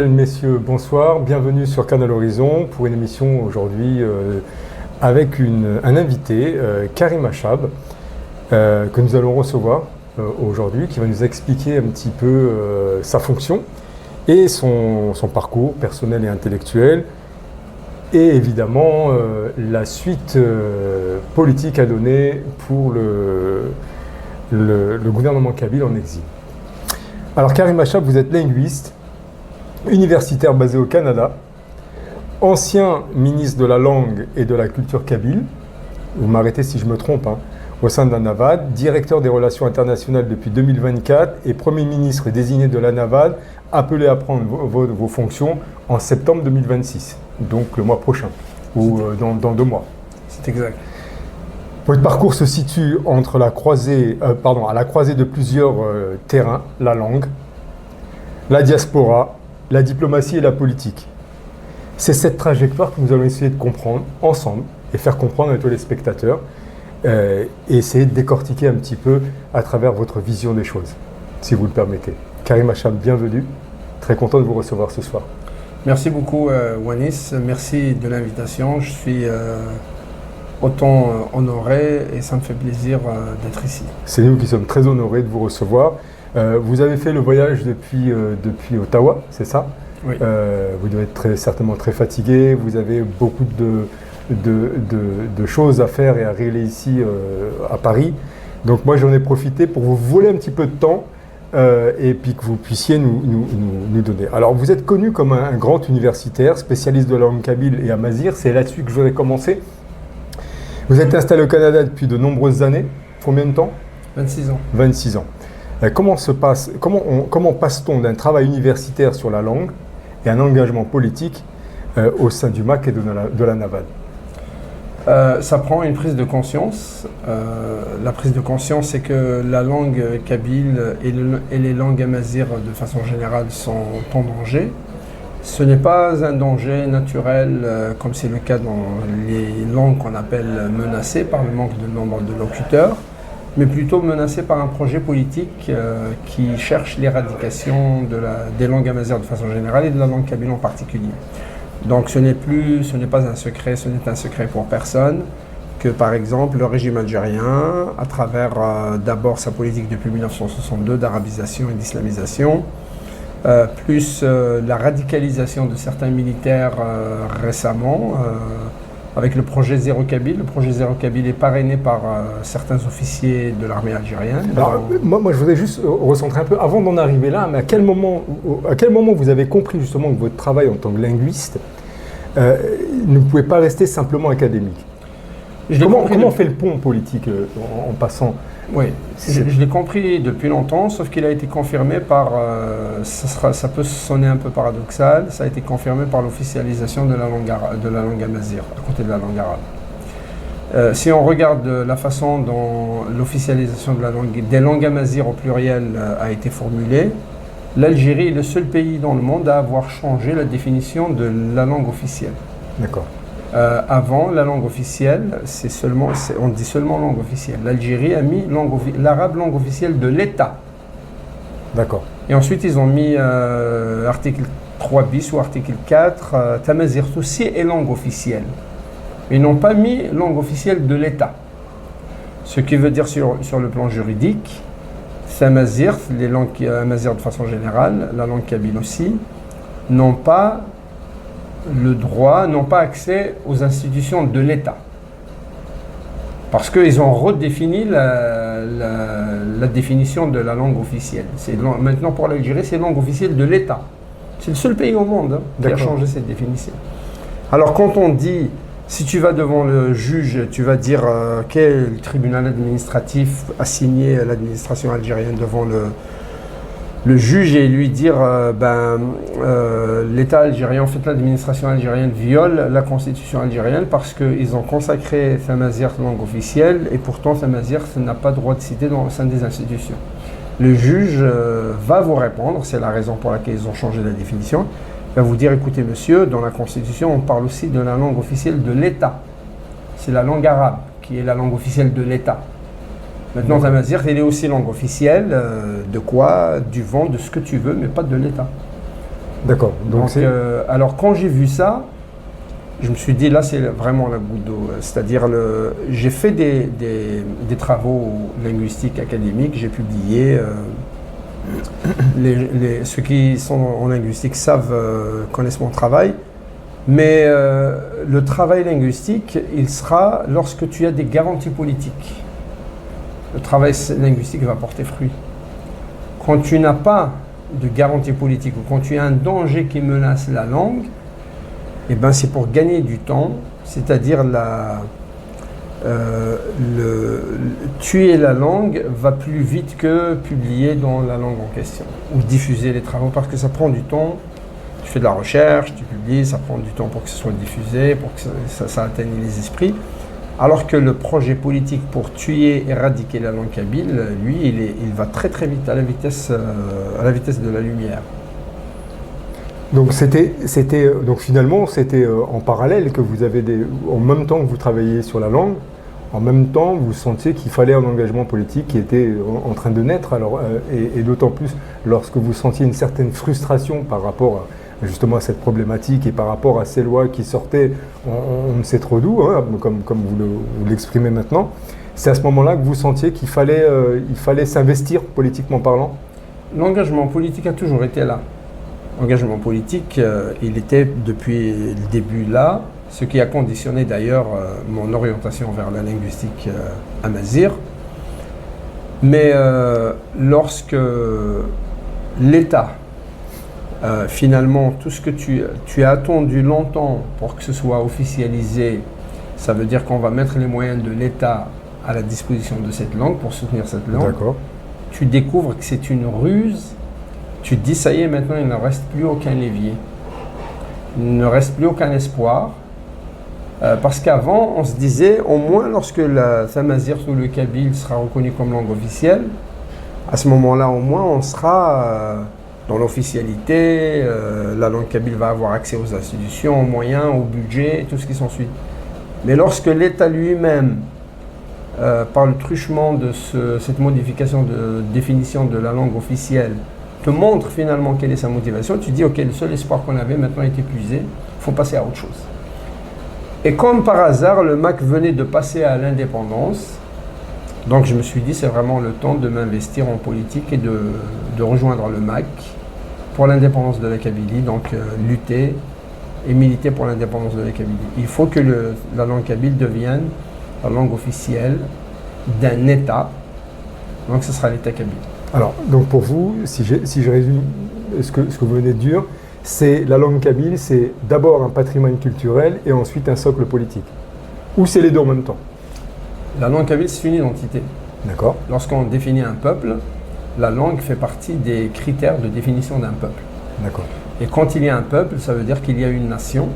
Messieurs, bonsoir, bienvenue sur Canal Horizon pour une émission aujourd'hui avec un invité, Karim Achab, que nous allons recevoir aujourd'hui, qui va nous expliquer un petit peu sa fonction et son parcours personnel et intellectuel, et évidemment la suite politique à donner pour le gouvernement kabyle en exil. Alors Karim Achab, vous êtes linguiste, universitaire basé au Canada, ancien ministre de la langue et de la culture kabyle, vous m'arrêtez si je me trompe, au sein de la NAVAD, directeur des relations internationales depuis 2024 et Premier ministre désigné de la NAVAD, appelé à prendre vos fonctions en septembre 2026, donc le mois prochain, ou dans 2 mois. C'est exact. Votre parcours se situe entre à la croisée de plusieurs terrains, la langue, la diaspora, la diplomatie et la politique. C'est cette trajectoire que nous allons essayer de comprendre ensemble et faire comprendre à nos téléspectateurs et essayer de décortiquer un petit peu à travers votre vision des choses, si vous le permettez. Karim Achab, bienvenue. Très content de vous recevoir ce soir. Merci beaucoup, Wanis. Merci de l'invitation. Je suis autant honoré et ça me fait plaisir d'être ici. C'est nous qui sommes très honorés de vous recevoir. Vous avez fait le voyage depuis Ottawa, c'est ça? Oui. Vous devez être certainement très fatigué, vous avez beaucoup de choses à faire et à régler ici à Paris. Donc moi j'en ai profité pour vous voler un petit peu de temps et puis que vous puissiez nous donner. Alors vous êtes connu comme un grand universitaire, spécialiste de la langue kabyle et amazigh, c'est là-dessus que je voudrais commencer. Vous êtes installé au Canada depuis de nombreuses années, combien de temps? 26 ans. 26 ans. Comment passe-t-on d'un travail universitaire sur la langue et un engagement politique au sein du MAC et de la NAVAD? Ça prend une prise de conscience. La prise de conscience, c'est que la langue kabyle et les langues amazigh de façon générale sont en danger. Ce n'est pas un danger naturel comme c'est le cas dans les langues qu'on appelle menacées par le manque de nombre de locuteurs, mais plutôt menacées par un projet politique qui cherche l'éradication des langues amazigh de façon générale et de la langue kabyle en particulier. Donc ce n'est pas un secret, ce n'est un secret pour personne que par exemple le régime algérien, à travers d'abord sa politique depuis 1962 d'arabisation et d'islamisation, plus la radicalisation de certains militaires récemment, avec le projet Zéro Kabyle. Le projet Zéro Kabyle est parrainé par certains officiers de l'armée algérienne. Alors, moi, je voudrais juste recentrer un peu, avant d'en arriver là, mais à quel moment vous avez compris justement que votre travail en tant que linguiste ne pouvait pas rester simplement académique? Comment on fait le pont politique en passant? Oui, je l'ai compris depuis longtemps, sauf qu'il a été confirmé par, ça peut sonner un peu paradoxal, ça a été confirmé par l'officialisation de la langue amazigh, à côté de la langue arabe. Si on regarde la façon dont l'officialisation des langues amazigh au pluriel a été formulée, l'Algérie est le seul pays dans le monde à avoir changé la définition de la langue officielle. D'accord. Avant, la langue officielle, on dit seulement langue officielle. L'Algérie a mis l'arabe langue officielle de l'État. D'accord. Et ensuite, ils ont mis article 3 bis ou article 4, Tamazigh aussi est langue officielle. Ils n'ont pas mis langue officielle de l'État. Ce qui veut dire sur le plan juridique, Tamazigh, les langues amazigh de façon générale, la langue kabyle aussi, n'ont pas accès aux institutions de l'État. Parce qu'ils ont redéfini la définition de la langue officielle. Maintenant, pour l'Algérie, c'est langue officielle de l'État. C'est le seul pays au monde qui a changé cette définition. Alors, quand on dit, si tu vas devant le juge, tu vas dire quel tribunal administratif a signé l'administration algérienne devant le juge et lui dire l'État algérien, en fait l'administration algérienne viole la constitution algérienne parce qu'ils ont consacré Tamazigh langue officielle et pourtant Tamazigh n'a pas droit de citer au sein des institutions. Le juge va vous répondre, c'est la raison pour laquelle ils ont changé la définition, va vous dire écoutez monsieur, dans la constitution on parle aussi de la langue officielle de l'État. C'est la langue arabe qui est la langue officielle de l'État. Maintenant, Tamazigh, elle est aussi langue officielle de quoi? Du vent, de ce que tu veux, mais pas de l'État. D'accord. Donc, alors quand j'ai vu ça, je me suis dit là c'est vraiment la goutte d'eau. C'est-à-dire j'ai fait des travaux linguistiques académiques, j'ai publié. Ceux qui sont en linguistique connaissent mon travail. Mais le travail linguistique, il sera lorsque tu as des garanties politiques. Le travail linguistique va porter fruit. Quand tu n'as pas de garantie politique ou quand tu as un danger qui menace la langue, eh ben c'est pour gagner du temps, c'est-à-dire tuer la langue va plus vite que publier dans la langue en question ou diffuser les travaux parce que ça prend du temps. Tu fais de la recherche, tu publies, ça prend du temps pour que ce soit diffusé, pour que ça atteigne les esprits. Alors que le projet politique pour tuer, éradiquer la langue kabyle, lui, il va très très vite à la vitesse de la lumière. Donc finalement c'était en parallèle que vous avez en même temps que vous travailliez sur la langue, en même temps vous sentiez qu'il fallait un engagement politique qui était en train de naître. Alors et d'autant plus lorsque vous sentiez une certaine frustration par rapport justement à cette problématique et par rapport à ces lois qui sortaient, on ne sait trop d'où, hein, comme vous l'exprimez maintenant. C'est à ce moment-là que vous sentiez qu'il fallait s'investir politiquement parlant? L'engagement politique a toujours été là. L'engagement politique, il était depuis le début là, ce qui a conditionné d'ailleurs mon orientation vers la linguistique amazigh. Mais lorsque l'État, finalement, tout ce que tu as attendu longtemps pour que ce soit officialisé, ça veut dire qu'on va mettre les moyens de l'État à la disposition de cette langue pour soutenir cette langue. D'accord. Tu découvres que c'est une ruse. Tu te dis, ça y est, maintenant, il ne reste plus aucun levier. Il ne reste plus aucun espoir. Parce qu'avant, on se disait, au moins lorsque la tamazight ou le kabyle sera reconnu comme langue officielle, à ce moment-là, au moins, on sera dans l'officialité. La langue kabyle va avoir accès aux institutions, aux moyens, au budget, et tout ce qui s'ensuit. Mais lorsque l'État lui-même, par le truchement de cette modification de définition de la langue officielle, te montre finalement quelle est sa motivation, tu dis ok, le seul espoir qu'on avait maintenant est épuisé, il faut passer à autre chose. Et comme par hasard, le MAC venait de passer à l'indépendance, donc je me suis dit c'est vraiment le temps de m'investir en politique et de rejoindre le MAC pour l'indépendance de la Kabylie, donc lutter et militer pour l'indépendance de la Kabylie. Il faut que la langue kabyle devienne la langue officielle d'un État, donc ce sera l'État kabyle. Alors, donc pour vous, si je résume ce que vous venez de dire, c'est la langue kabyle, c'est d'abord un patrimoine culturel et ensuite un socle politique. Ou c'est les deux en même temps? La langue kabyle, c'est une identité. D'accord. Lorsqu'on définit un peuple, la langue fait partie des critères de définition d'un peuple. D'accord. Et quand il y a un peuple, ça veut dire qu'il y a une nation.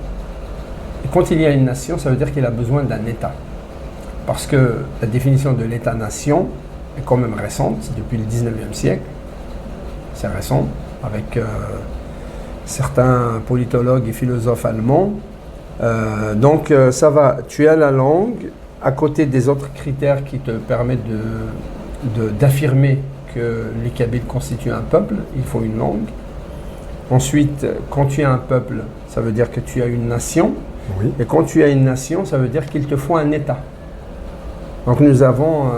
Et quand il y a une nation, ça veut dire qu'il a besoin d'un État. Parce que la définition de l'État-nation est quand même récente, depuis le 19e siècle. C'est récent, avec certains politologues et philosophes allemands. Donc ça va, tu as la langue, à côté des autres critères qui te permettent d'affirmer que les Kabyles constituent un peuple, il faut une langue. Ensuite, quand tu as un peuple, ça veut dire que tu as une nation. Oui. Et quand tu as une nation, ça veut dire qu'il te faut un État. Donc nous avons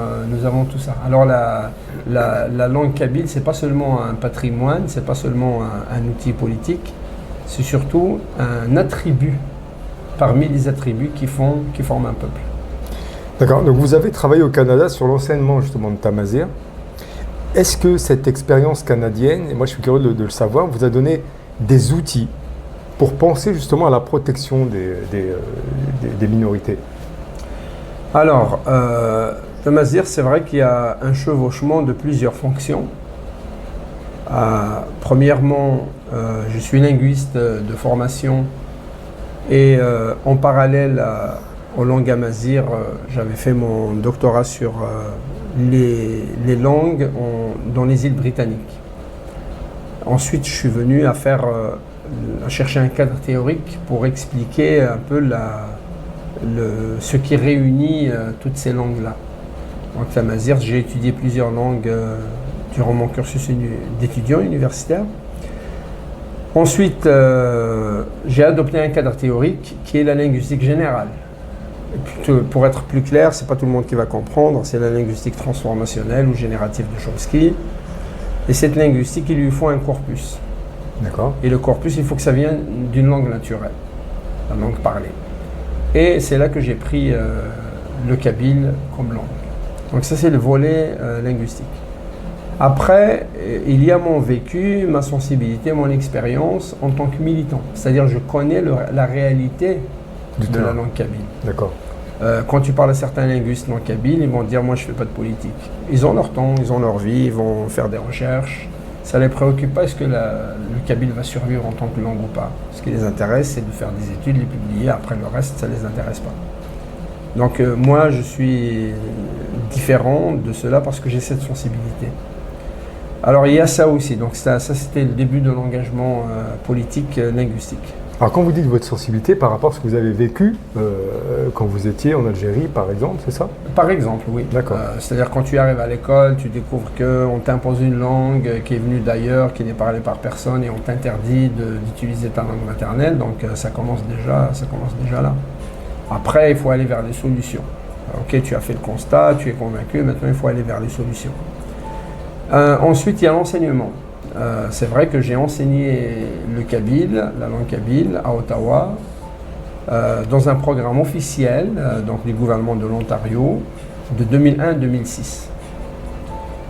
tout ça. Alors la langue kabyle, c'est pas seulement un patrimoine, c'est pas seulement un outil politique, c'est surtout un attribut parmi les attributs qui forment un peuple. D'accord. Donc vous avez travaillé au Canada sur l'enseignement justement de tamazight. Est-ce que cette expérience canadienne, et moi je suis curieux de le savoir, vous a donné des outils pour penser justement à la protection des minorités? Alors, tamazight, c'est vrai qu'il y a un chevauchement de plusieurs fonctions. Premièrement, je suis linguiste de formation et en parallèle aux langues amazigh, j'avais fait mon doctorat sur les langues dans les îles britanniques. Ensuite, je suis venu à chercher un cadre théorique pour expliquer un peu ce qui réunit toutes ces langues-là. Donc, tamazight, j'ai étudié plusieurs langues durant mon cursus d'étudiant universitaire. Ensuite, j'ai adopté un cadre théorique qui est la linguistique générale. Pour être plus clair, c'est pas tout le monde qui va comprendre, c'est la linguistique transformationnelle ou générative de Chomsky. Et cette linguistique, il lui faut un corpus. D'accord. Et le corpus, il faut que ça vienne d'une langue naturelle, la langue parlée. Et c'est là que j'ai pris le kabyle comme langue. Donc ça, c'est le volet linguistique. Après, il y a mon vécu, ma sensibilité, mon expérience en tant que militant. C'est-à-dire, je connais la réalité de la langue kabyle. D'accord. Quand tu parles à certains linguistes non kabyles, ils vont te dire « moi je ne fais pas de politique ». Ils ont leur temps, ils ont leur vie, ils vont faire des recherches. Ça ne les préoccupe pas est-ce que le kabyle va survivre en tant que langue ou pas. Ce qui les intéresse, c'est de faire des études, les publier. Après le reste, ça ne les intéresse pas. Donc moi, je suis différent de cela parce que j'ai cette sensibilité. Alors il y a ça aussi. Donc ça c'était le début de l'engagement politique linguistique. Alors quand vous dites votre sensibilité par rapport à ce que vous avez vécu quand vous étiez en Algérie, par exemple, c'est ça? Par exemple, oui. D'accord. C'est-à-dire quand tu arrives à l'école, tu découvres qu'on t'impose une langue qui est venue d'ailleurs, qui n'est parlée par personne, et on t'interdit d'utiliser ta langue maternelle. Donc ça commence déjà là. Après, il faut aller vers des solutions. Ok, tu as fait le constat, tu es convaincu, maintenant il faut aller vers les solutions. Ensuite, il y a l'enseignement. C'est vrai que j'ai enseigné le kabyle, la langue kabyle, à Ottawa, dans un programme officiel donc du gouvernement de l'Ontario de 2001 à 2006.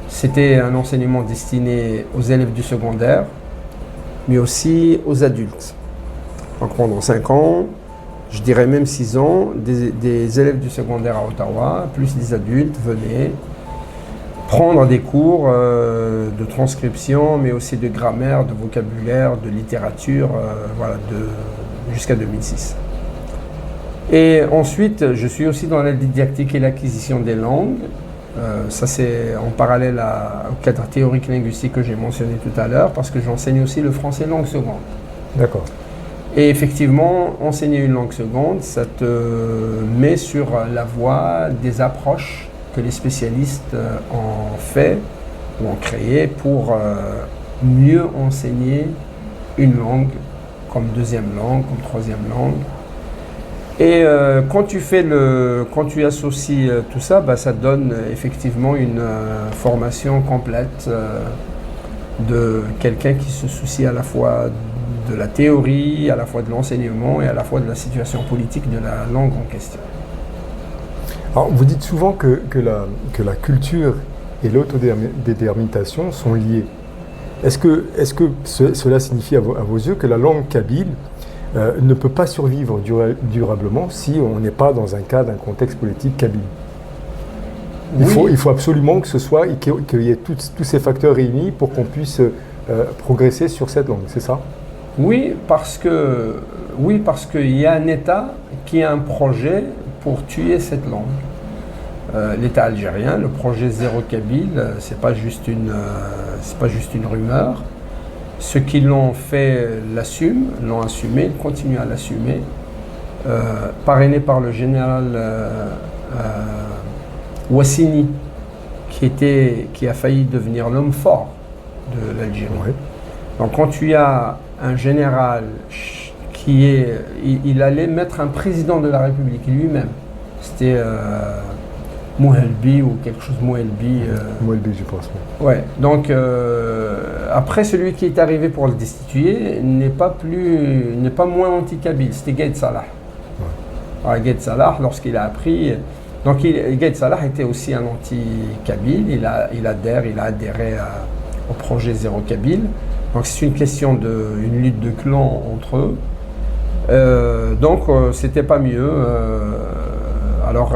C'était un enseignement destiné aux élèves du secondaire, mais aussi aux adultes. Donc pendant 5 ans, je dirais même 6 ans, des élèves du secondaire à Ottawa, plus des adultes, venaient prendre des cours de transcription, mais aussi de grammaire, de vocabulaire, de littérature, voilà, jusqu'à 2006. Et ensuite, je suis aussi dans la didactique et l'acquisition des langues. Ça, c'est en parallèle au cadre théorique linguistique que j'ai mentionné tout à l'heure, parce que j'enseigne aussi le français langue seconde. D'accord. Et effectivement, enseigner une langue seconde, ça te met sur la voie des approches que les spécialistes ont fait ou ont créé pour mieux enseigner une langue comme deuxième langue, comme troisième langue. Et quand tu associes tout ça, bah, ça donne effectivement une formation complète de quelqu'un qui se soucie à la fois de la théorie, à la fois de l'enseignement et à la fois de la situation politique de la langue en question. Alors, vous dites souvent que la culture et l'autodétermination sont liées. Est-ce que cela signifie à vos yeux que la langue kabyle ne peut pas survivre durablement si on n'est pas dans un contexte politique kabyle? Il faut absolument qu'il y ait tous ces facteurs réunis pour qu'on puisse progresser sur cette langue, c'est ça? Oui, parce qu'il y a un État qui a un projet pour tuer cette langue. L'État algérien, le projet Zéro Kabyle, c'est pas juste une rumeur. Ceux qui l'ont fait l'ont assumé, ils continuent à l'assumer. Parrainé par le général Ouassini, qui a failli devenir l'homme fort de l'Algérie. Oui. Donc quand tu as un général il allait mettre un président de la République lui-même. C'était Mouhelbi ou quelque chose, Mouhelbi. Mouhelbi, je pense. Ouais. Donc après, celui qui est arrivé pour le destituer n'est pas moins anti-kabyle. C'était Gaïd Salah. Ouais. Alors, Gaïd Salah, lorsqu'il a appris, donc Gaïd Salah était aussi un anti-kabyle. Il a adhéré au projet Zéro Kabyle. Donc c'est une question une lutte de clans entre eux. Donc c'était pas mieux. Alors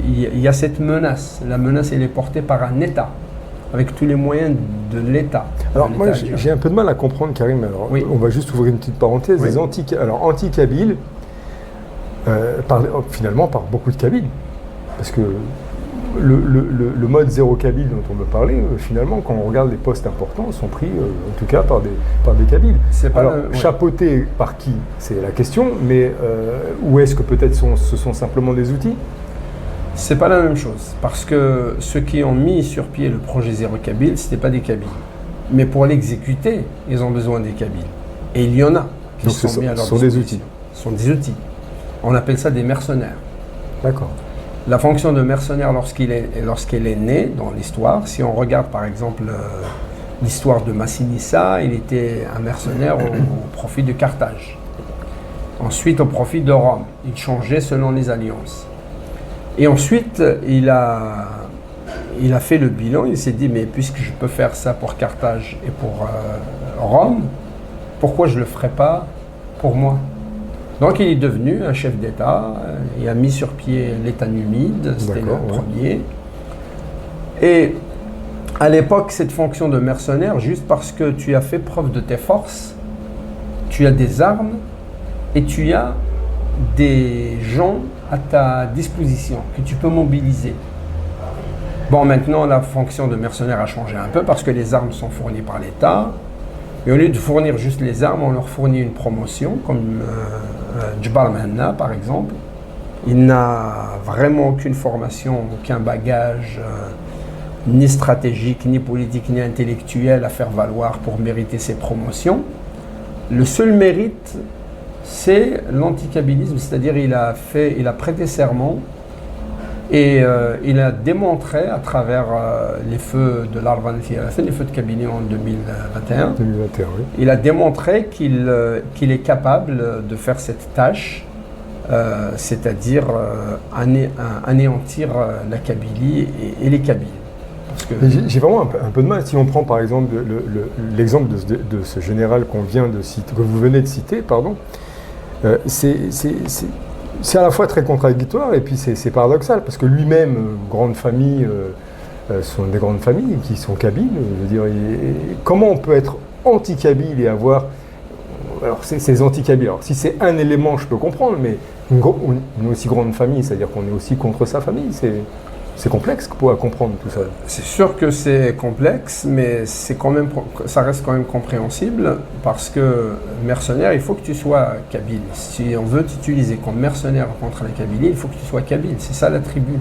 il y a cette menace. La menace elle est portée par un État, avec tous les moyens de l'État. Alors moi j'ai un peu de mal à comprendre, Karim. Alors oui. On va juste ouvrir une petite parenthèse. Oui. Anti-kabyle, finalement par beaucoup de kabyles, parce que le mode zéro kabyle dont on me parlait, finalement, quand on regarde les postes importants, sont pris en tout cas par des kabyles. Alors, chapeautés par qui? C'est la question, mais ou est-ce que peut-être ce sont simplement des outils? C'est pas la même chose, parce que ceux qui ont mis sur pied le projet Zéro Kabyle, ce n'étaient pas des kabyles. Mais pour l'exécuter, ils ont besoin des kabyles. Et il y en a qui Donc sont mis à leur ce sont des disposition. outils. Ce sont des outils. On appelle ça des mercenaires. D'accord. La fonction de mercenaire lorsqu'elle est née dans l'histoire, si on regarde par exemple l'histoire de Massinissa, il était un mercenaire au profit de Carthage. Ensuite au profit de Rome. Il changeait selon les alliances. Et ensuite il a fait le bilan, il s'est dit mais puisque je peux faire ça pour Carthage et pour Rome, pourquoi je ne le ferais pas pour moi? Donc il est devenu un chef d'État, il a mis sur pied l'État numide, c'était le premier. Et à l'époque, cette fonction de mercenaire, juste parce que tu as fait preuve de tes forces, tu as des armes et tu as des gens à ta disposition que tu peux mobiliser. Bon, maintenant la fonction de mercenaire a changé un peu parce que les armes sont fournies par l'État. Et au lieu de fournir juste les armes, on leur fournit une promotion, comme Djbal Mahanna par exemple. Il n'a vraiment aucune formation, aucun bagage, ni stratégique, ni politique, ni intellectuel à faire valoir pour mériter ses promotions. Le seul mérite, c'est l'anticabilisme, c'est-à-dire il a prêté serment et il a démontré à travers les feux de l'Arvan al-Fiyarathin, les feux de Kabylie en 2021, oui. Il a démontré qu'il est capable de faire cette tâche, c'est-à-dire anéantir la Kabylie et les Kabyles. J'ai vraiment un peu de mal, si on prend par exemple l'exemple de ce général qu'on vient de citer, que vous venez de citer, pardon, c'est à la fois très contradictoire et puis c'est paradoxal, parce que lui-même, grande famille, sont des grandes familles qui sont kabyles. Je veux dire, comment on peut être anti-kabyle et avoir... Alors c'est anti-kabyle. Alors si c'est un élément, je peux comprendre, mais une aussi grande famille, c'est-à-dire qu'on est aussi contre sa famille, c'est complexe à comprendre tout ça. C'est sûr que c'est complexe, mais ça reste quand même compréhensible, parce que mercenaire, il faut que tu sois kabyle. Si on veut t'utiliser comme mercenaire contre la Kabylie, il faut que tu sois kabyle. C'est ça la tribu.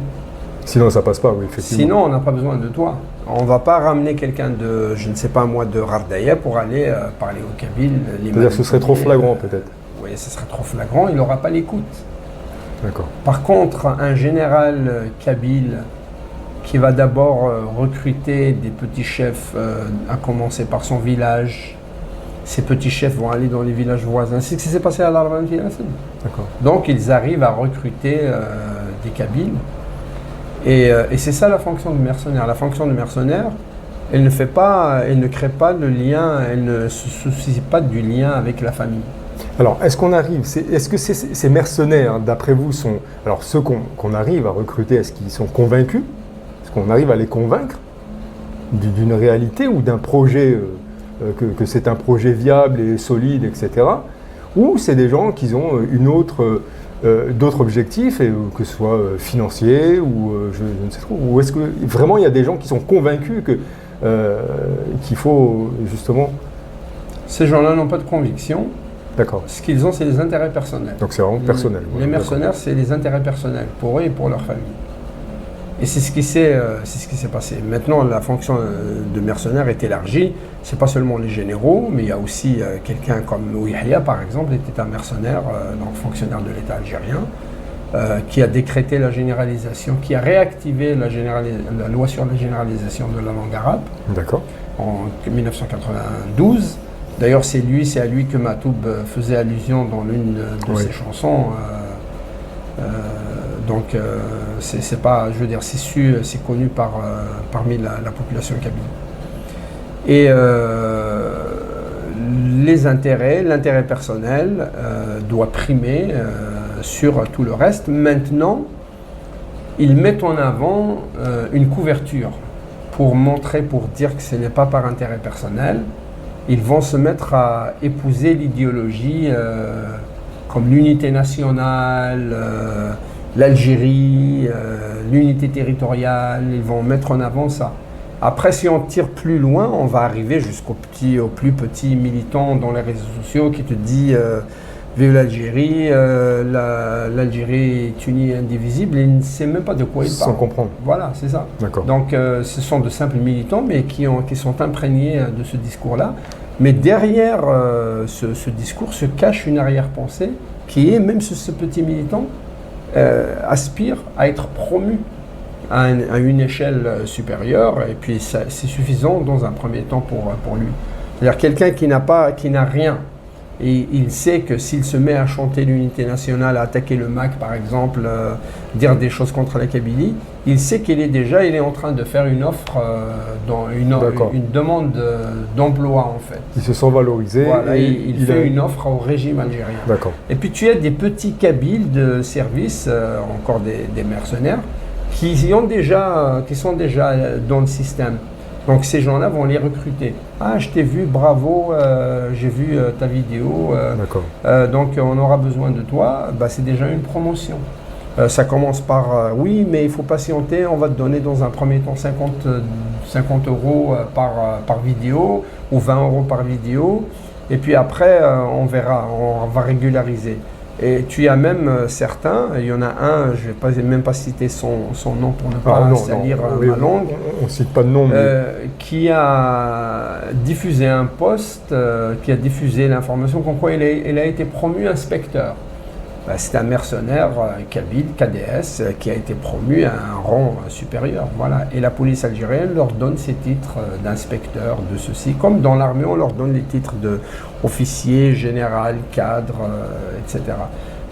Sinon ça passe pas, oui, effectivement. Sinon on n'a pas besoin de toi. On ne va pas ramener quelqu'un de, je ne sais pas moi, de Rardaya pour aller parler au kabyle. C'est-à-dire que ce serait trop flagrant peut-être. Oui, ce serait trop flagrant, il n'aura pas l'écoute. D'accord. Par contre, un général kabyle qui va d'abord recruter des petits chefs, à commencer par son village, ces petits chefs vont aller dans les villages voisins. C'est ce qui s'est passé à l'Arvan al-Fiyarathin. D'accord. Donc ils arrivent à recruter des Kabyles. Et c'est ça la fonction de mercenaire. La fonction de mercenaire, elle ne crée pas de lien, elle ne se soucie pas du lien avec la famille. Alors, est-ce que ces mercenaires, d'après vous, sont... Alors, ceux qu'on arrive à recruter, est-ce qu'ils sont convaincus? Est-ce qu'on arrive à les convaincre d'une réalité ou d'un projet, que c'est un projet viable et solide, etc. Ou c'est des gens qui ont d'autres objectifs, que ce soit financiers ou je ne sais trop. Ou est-ce que vraiment il y a des gens qui sont convaincus qu'il faut justement... Ces gens-là n'ont pas de conviction. D'accord. Ce qu'ils ont, c'est des intérêts personnels. Donc c'est vraiment personnel. Les mercenaires, c'est les intérêts personnels pour eux et pour leur famille. Et c'est ce qui s'est passé. Maintenant, la fonction de mercenaire est élargie. C'est pas seulement les généraux, mais il y a aussi quelqu'un comme Ouihia, par exemple, était un mercenaire, donc fonctionnaire de l'État algérien, qui a décrété la généralisation, qui a réactivé la loi sur la généralisation de la langue arabe. D'accord. En 1992. D'ailleurs, c'est à lui que Matoub faisait allusion dans l'une de ses chansons. Donc, c'est pas, je veux dire, c'est connu parmi la population kabyle. Et l'intérêt personnel doit primer sur tout le reste. Maintenant, ils mettent en avant une couverture pour dire que ce n'est pas par intérêt personnel. Ils vont se mettre à épouser l'idéologie comme l'unité nationale, l'Algérie, l'unité territoriale. Ils vont mettre en avant ça. Après, si on tire plus loin, on va arriver jusqu'au plus petit militant dans les réseaux sociaux qui te dit vive l'Algérie, l'Algérie est unie et indivisible, et il ne sait même pas de quoi il parle. Sans comprendre. Voilà, c'est ça. D'accord. Donc, ce sont de simples militants, mais qui sont imprégnés de ce discours-là. Mais derrière ce discours se cache une arrière-pensée qui est, même ce petit militant, aspire à être promu à une échelle supérieure, et puis c'est suffisant dans un premier temps pour lui. C'est-à-dire quelqu'un qui n'a rien, et il sait que s'il se met à chanter l'unité nationale, à attaquer le MAC par exemple, dire des choses contre la Kabylie, il sait qu'il est en train de faire une offre, une demande d'emploi en fait. Il se sent valorisé. Voilà, il fait une offre au régime algérien. D'accord. Et puis tu as des petits Kabyles de service, encore des mercenaires, qui sont déjà dans le système. Donc ces gens-là vont les recruter. Ah, je t'ai vu, bravo, j'ai vu ta vidéo, donc on aura besoin de toi. Bah, c'est déjà une promotion. Ça commence par oui, mais il faut patienter, on va te donner dans un premier temps 50 euros par vidéo ou 20 euros par vidéo. Et puis après, on verra, on va régulariser. Et tu as même certains, il y en a un, je ne vais même pas citer son nom pour ne pas salir ma langue, on ne cite pas de nom, mais... qui a diffusé un post, qui a diffusé l'information comme quoi il a été promu inspecteur. C'est un mercenaire kabyle, KDS, qui a été promu à un rang supérieur. Voilà. Et la police algérienne leur donne ces titres d'inspecteur, de ceci. Comme dans l'armée, on leur donne les titres d'officier, général, cadre, etc.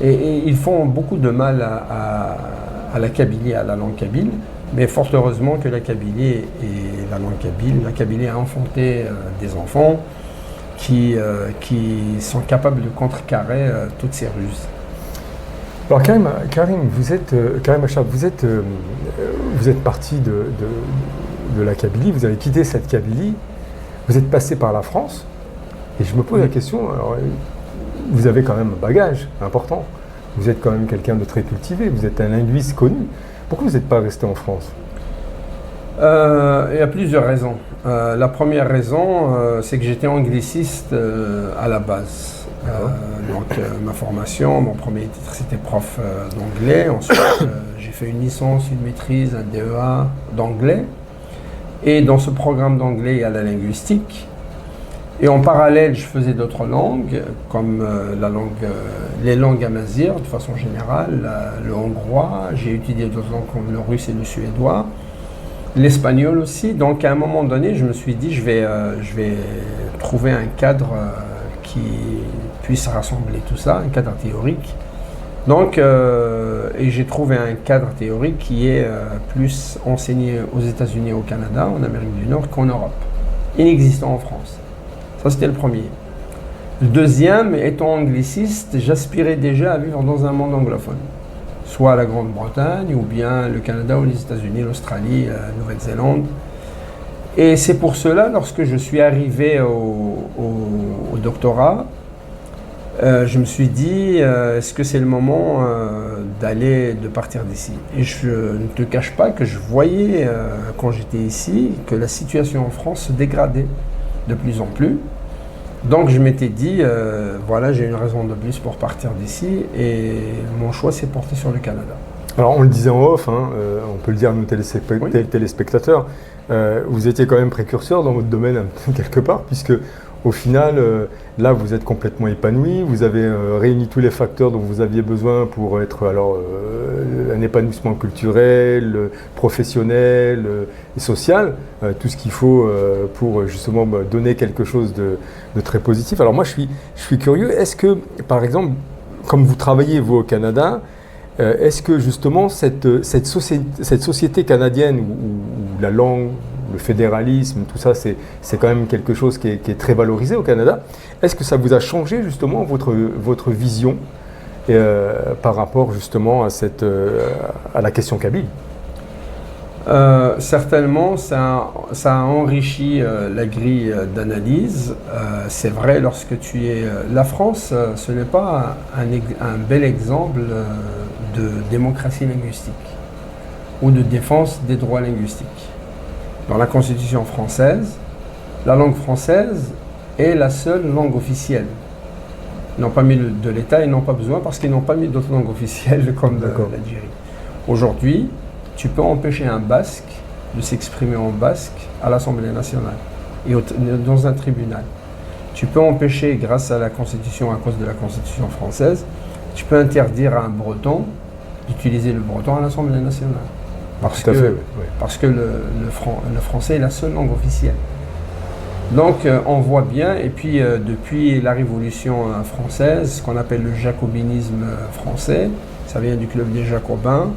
Et ils font beaucoup de mal à la Kabylie, à la langue kabyle. Mais fort heureusement que la Kabylie et la langue kabyle, la Kabylie a enfanté des enfants qui sont capables de contrecarrer toutes ces ruses. Alors Karim Achab, vous êtes parti de la Kabylie, vous avez quitté cette Kabylie, vous êtes passé par la France, et je me pose la question, alors, vous avez quand même un bagage important, vous êtes quand même quelqu'un de très cultivé, vous êtes un linguiste connu, pourquoi vous n'êtes pas resté en France ? Il y a plusieurs raisons. La première raison, c'est que j'étais angliciste à la base. Donc ma formation, mon premier titre c'était prof d'anglais. Ensuite j'ai fait une licence, une maîtrise, un DEA d'anglais. Et dans ce programme d'anglais il y a la linguistique. Et en parallèle je faisais d'autres langues comme les langues amazighes de façon générale, le hongrois. J'ai étudié d'autres langues comme le russe et le suédois. L'espagnol aussi. Donc à un moment donné je me suis dit je vais trouver un cadre qui puisse rassembler tout ça, un cadre théorique. Donc, et j'ai trouvé un cadre théorique qui est plus enseigné aux États-Unis et au Canada, en Amérique du Nord, qu'en Europe, inexistant en France. Ça, c'était le premier. Le deuxième, étant angliciste, j'aspirais déjà à vivre dans un monde anglophone, soit la Grande-Bretagne, ou bien le Canada, ou les États-Unis, l'Australie, la Nouvelle-Zélande. Et c'est pour cela, lorsque je suis arrivé au doctorat, je me suis dit, est-ce que c'est le moment de partir d'ici? Et je ne te cache pas que je voyais, quand j'étais ici, que la situation en France se dégradait de plus en plus. Donc je m'étais dit, voilà, j'ai une raison de plus pour partir d'ici, et mon choix s'est porté sur le Canada. Alors on le disait en off, hein, on peut le dire à nos téléspectateurs, vous étiez quand même précurseur dans votre domaine quelque part, puisque au final, là vous êtes complètement épanoui, vous avez réuni tous les facteurs dont vous aviez besoin pour être un épanouissement culturel, professionnel et social, tout ce qu'il faut pour justement donner quelque chose de très positif. Alors moi je suis curieux, est-ce que par exemple, comme vous travaillez vous au Canada, est-ce que justement cette société canadienne où la langue, le fédéralisme, tout ça, c'est quand même quelque chose qui est très valorisé au Canada, est-ce que ça vous a changé justement votre vision par rapport justement à la question kabyle? Certainement, ça a enrichi la grille d'analyse. C'est vrai, lorsque tu es... La France, ce n'est pas un bel exemple de démocratie linguistique ou de défense des droits linguistiques. Dans la Constitution française, la langue française est la seule langue officielle. Ils n'ont pas mis de l'État, ils n'ont pas besoin parce qu'ils n'ont pas mis d'autres langues officielles comme l'Algérie. Aujourd'hui, tu peux empêcher un Basque de s'exprimer en basque à l'Assemblée nationale et dans un tribunal. Tu peux empêcher, grâce à la Constitution, à cause de la Constitution française, tu peux interdire à un Breton d'utiliser le breton à l'Assemblée nationale. Parce que le français est la seule langue officielle. Donc on voit bien, et puis depuis la Révolution française, ce qu'on appelle le jacobinisme français, ça vient du club des Jacobins,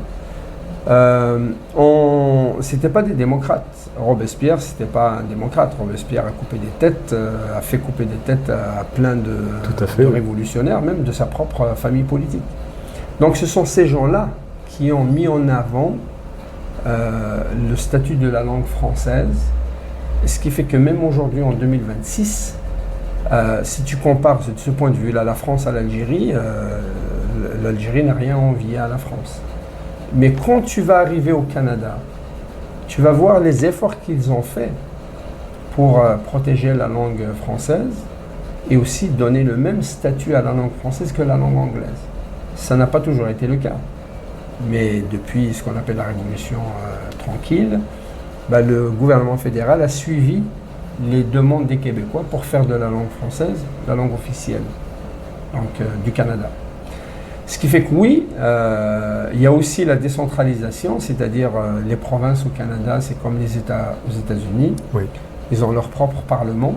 c'était pas des démocrates. Robespierre, c'était pas un démocrate. Robespierre a coupé des têtes, a fait couper des têtes à plein de révolutionnaires, même de sa propre famille politique. Donc ce sont ces gens-là qui ont mis en avant le statut de la langue française, ce qui fait que même aujourd'hui, en 2026, si tu compares de ce point de vue-là la France à l'Algérie, l'Algérie n'a rien envié à la France. Mais quand tu vas arriver au Canada, tu vas voir les efforts qu'ils ont faits pour protéger la langue française et aussi donner le même statut à la langue française que la langue anglaise. Ça n'a pas toujours été le cas. Mais depuis ce qu'on appelle la Révolution tranquille, le gouvernement fédéral a suivi les demandes des Québécois pour faire de la langue française la langue officielle du Canada. Ce qui fait que oui, il y a aussi la décentralisation, c'est-à-dire les provinces au Canada, c'est comme les États aux États-Unis. Oui. Ils ont leur propre parlement,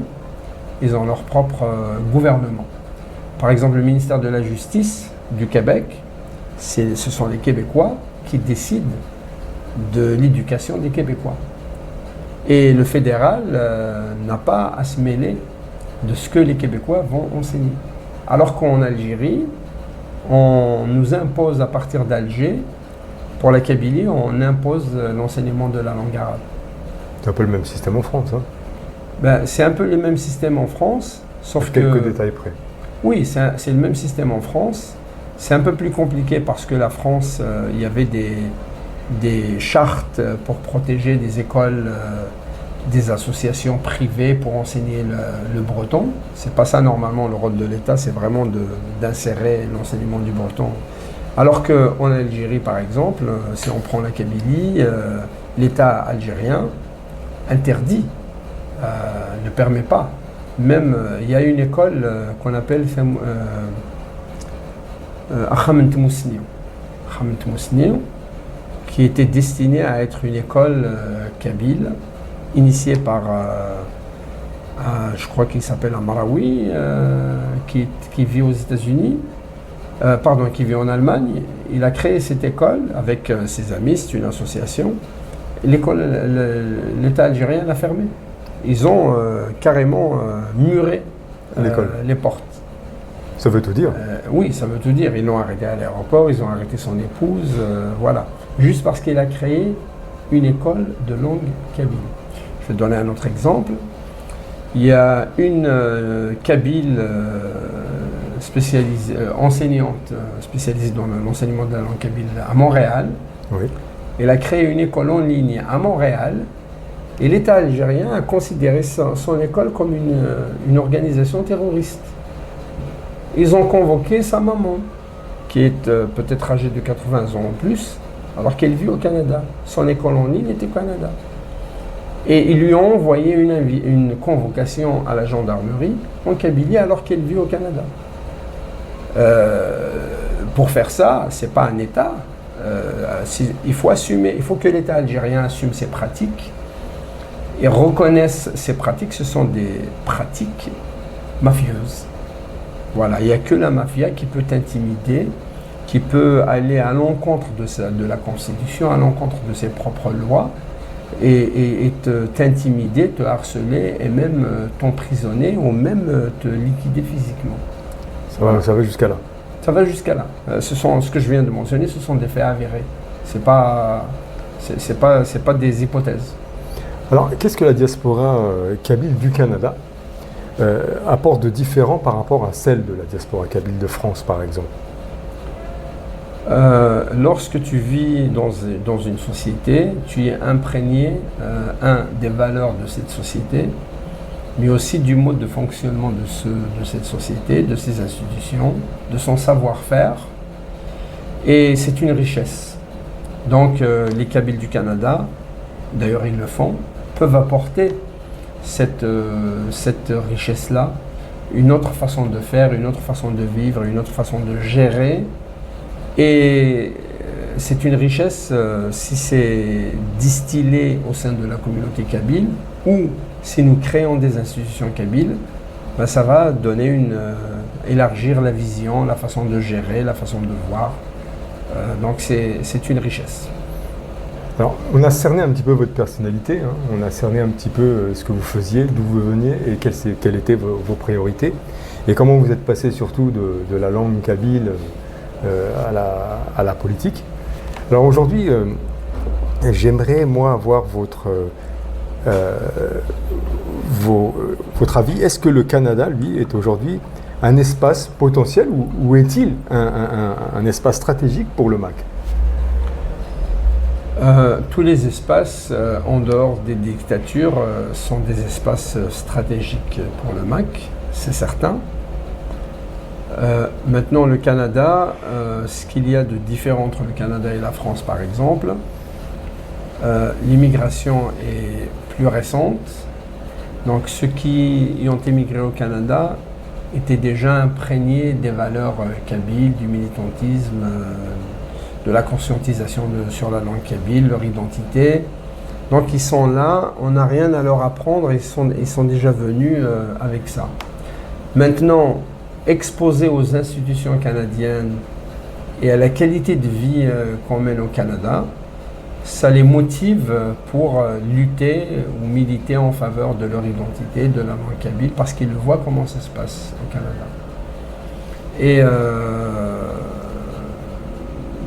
ils ont leur propre gouvernement. Par exemple, le ministère de la Justice du Québec, ce sont les Québécois qui décident de l'éducation des Québécois. Et le fédéral n'a pas à se mêler de ce que les Québécois vont enseigner. Alors qu'en Algérie, on nous impose à partir d'Alger, pour la Kabylie, on impose l'enseignement de la langue arabe. C'est un peu le même système en France. C'est un peu le même système en France, sauf que... Quelques détails près. Oui, c'est le même système en France. C'est un peu plus compliqué parce que la France, il y avait des chartes pour protéger des écoles, des associations privées pour enseigner le breton. C'est pas ça normalement le rôle de l'État, c'est vraiment d'insérer l'enseignement du breton. Alors qu'en Algérie par exemple, si on prend la Kabylie, l'État algérien interdit, ne permet pas. Même il y a une école qu'on appelle Ahmed Mousniou, qui était destinée à être une école kabyle, initiée par, je crois qu'il s'appelle Amraoui, qui vit aux États-Unis, qui vit en Allemagne. Il a créé cette école avec ses amis, c'est une association. L'État algérien l'a fermée. Ils ont carrément muré les portes. Ça veut tout dire. Oui, ça veut tout dire. Ils l'ont arrêté à l'aéroport, ils ont arrêté son épouse, voilà. Juste parce qu'il a créé une école de langue kabyle. Je vais donner un autre exemple. Il y a une kabyle enseignante spécialisée dans l'enseignement de la langue kabyle à Montréal. Oui. Elle a créé une école en ligne à Montréal. Et l'État algérien a considéré son école comme une organisation terroriste. Ils ont convoqué sa maman, qui est peut-être âgée de 80 ans en plus, alors qu'elle vit au Canada. Son école en ligne était au Canada. Et ils lui ont envoyé une convocation à la gendarmerie en Kabylie alors qu'elle vit au Canada. Pour faire ça, c'est pas un État. Il faut assumer, il faut que l'État algérien assume ses pratiques et reconnaisse ces pratiques. Ce sont des pratiques mafieuses. Voilà, il n'y a que la mafia qui peut t'intimider, qui peut aller à l'encontre de la Constitution, à l'encontre de ses propres lois, et t'intimider, te harceler, et même t'emprisonner, ou même te liquider physiquement. Ça va jusqu'à là. Ça va jusqu'à là. Ce que je viens de mentionner, ce sont des faits avérés. C'est pas des hypothèses. Alors, qu'est-ce que la diaspora kabyle du Canada apporte de différent par rapport à celle de la diaspora kabyle de France, par exemple? Lorsque tu vis dans une société, tu es imprégné, des valeurs de cette société, mais aussi du mode de fonctionnement de cette société, de ses institutions, de son savoir-faire. Et c'est une richesse. Donc les Kabyles du Canada, d'ailleurs ils le font, peuvent apporter cette richesse-là une autre façon de faire, une autre façon de vivre, une autre façon de gérer. Et c'est une richesse si c'est distillé au sein de la communauté kabyle ou si nous créons des institutions kabyles, ben ça va donner élargir la vision, la façon de gérer, la façon de voir. Donc c'est une richesse. Alors, on a cerné un petit peu votre personnalité, hein. On a cerné un petit peu ce que vous faisiez, d'où vous veniez et quelles étaient vos priorités. Et comment vous êtes passé surtout de la langue kabyle à la politique. Alors aujourd'hui, j'aimerais moi avoir votre avis. Est-ce que le Canada, lui, est aujourd'hui un espace potentiel ou est-il un espace stratégique pour le MAC? Tous les espaces en dehors des dictatures sont des espaces stratégiques pour le MAC, c'est certain. Maintenant, le Canada, ce qu'il y a de différent entre le Canada et la France, par exemple, l'immigration est plus récente. Donc, ceux qui y ont émigré au Canada étaient déjà imprégnés des valeurs kabyles, du militantisme, de la conscientisation sur la langue kabyle, leur identité. Donc, ils sont là, on n'a rien à leur apprendre, ils sont déjà venus avec ça. Maintenant, exposés aux institutions canadiennes et à la qualité de vie qu'on mène au Canada, ça les motive pour lutter ou militer en faveur de leur identité, de la langue kabyle, parce qu'ils voient comment ça se passe au Canada. Et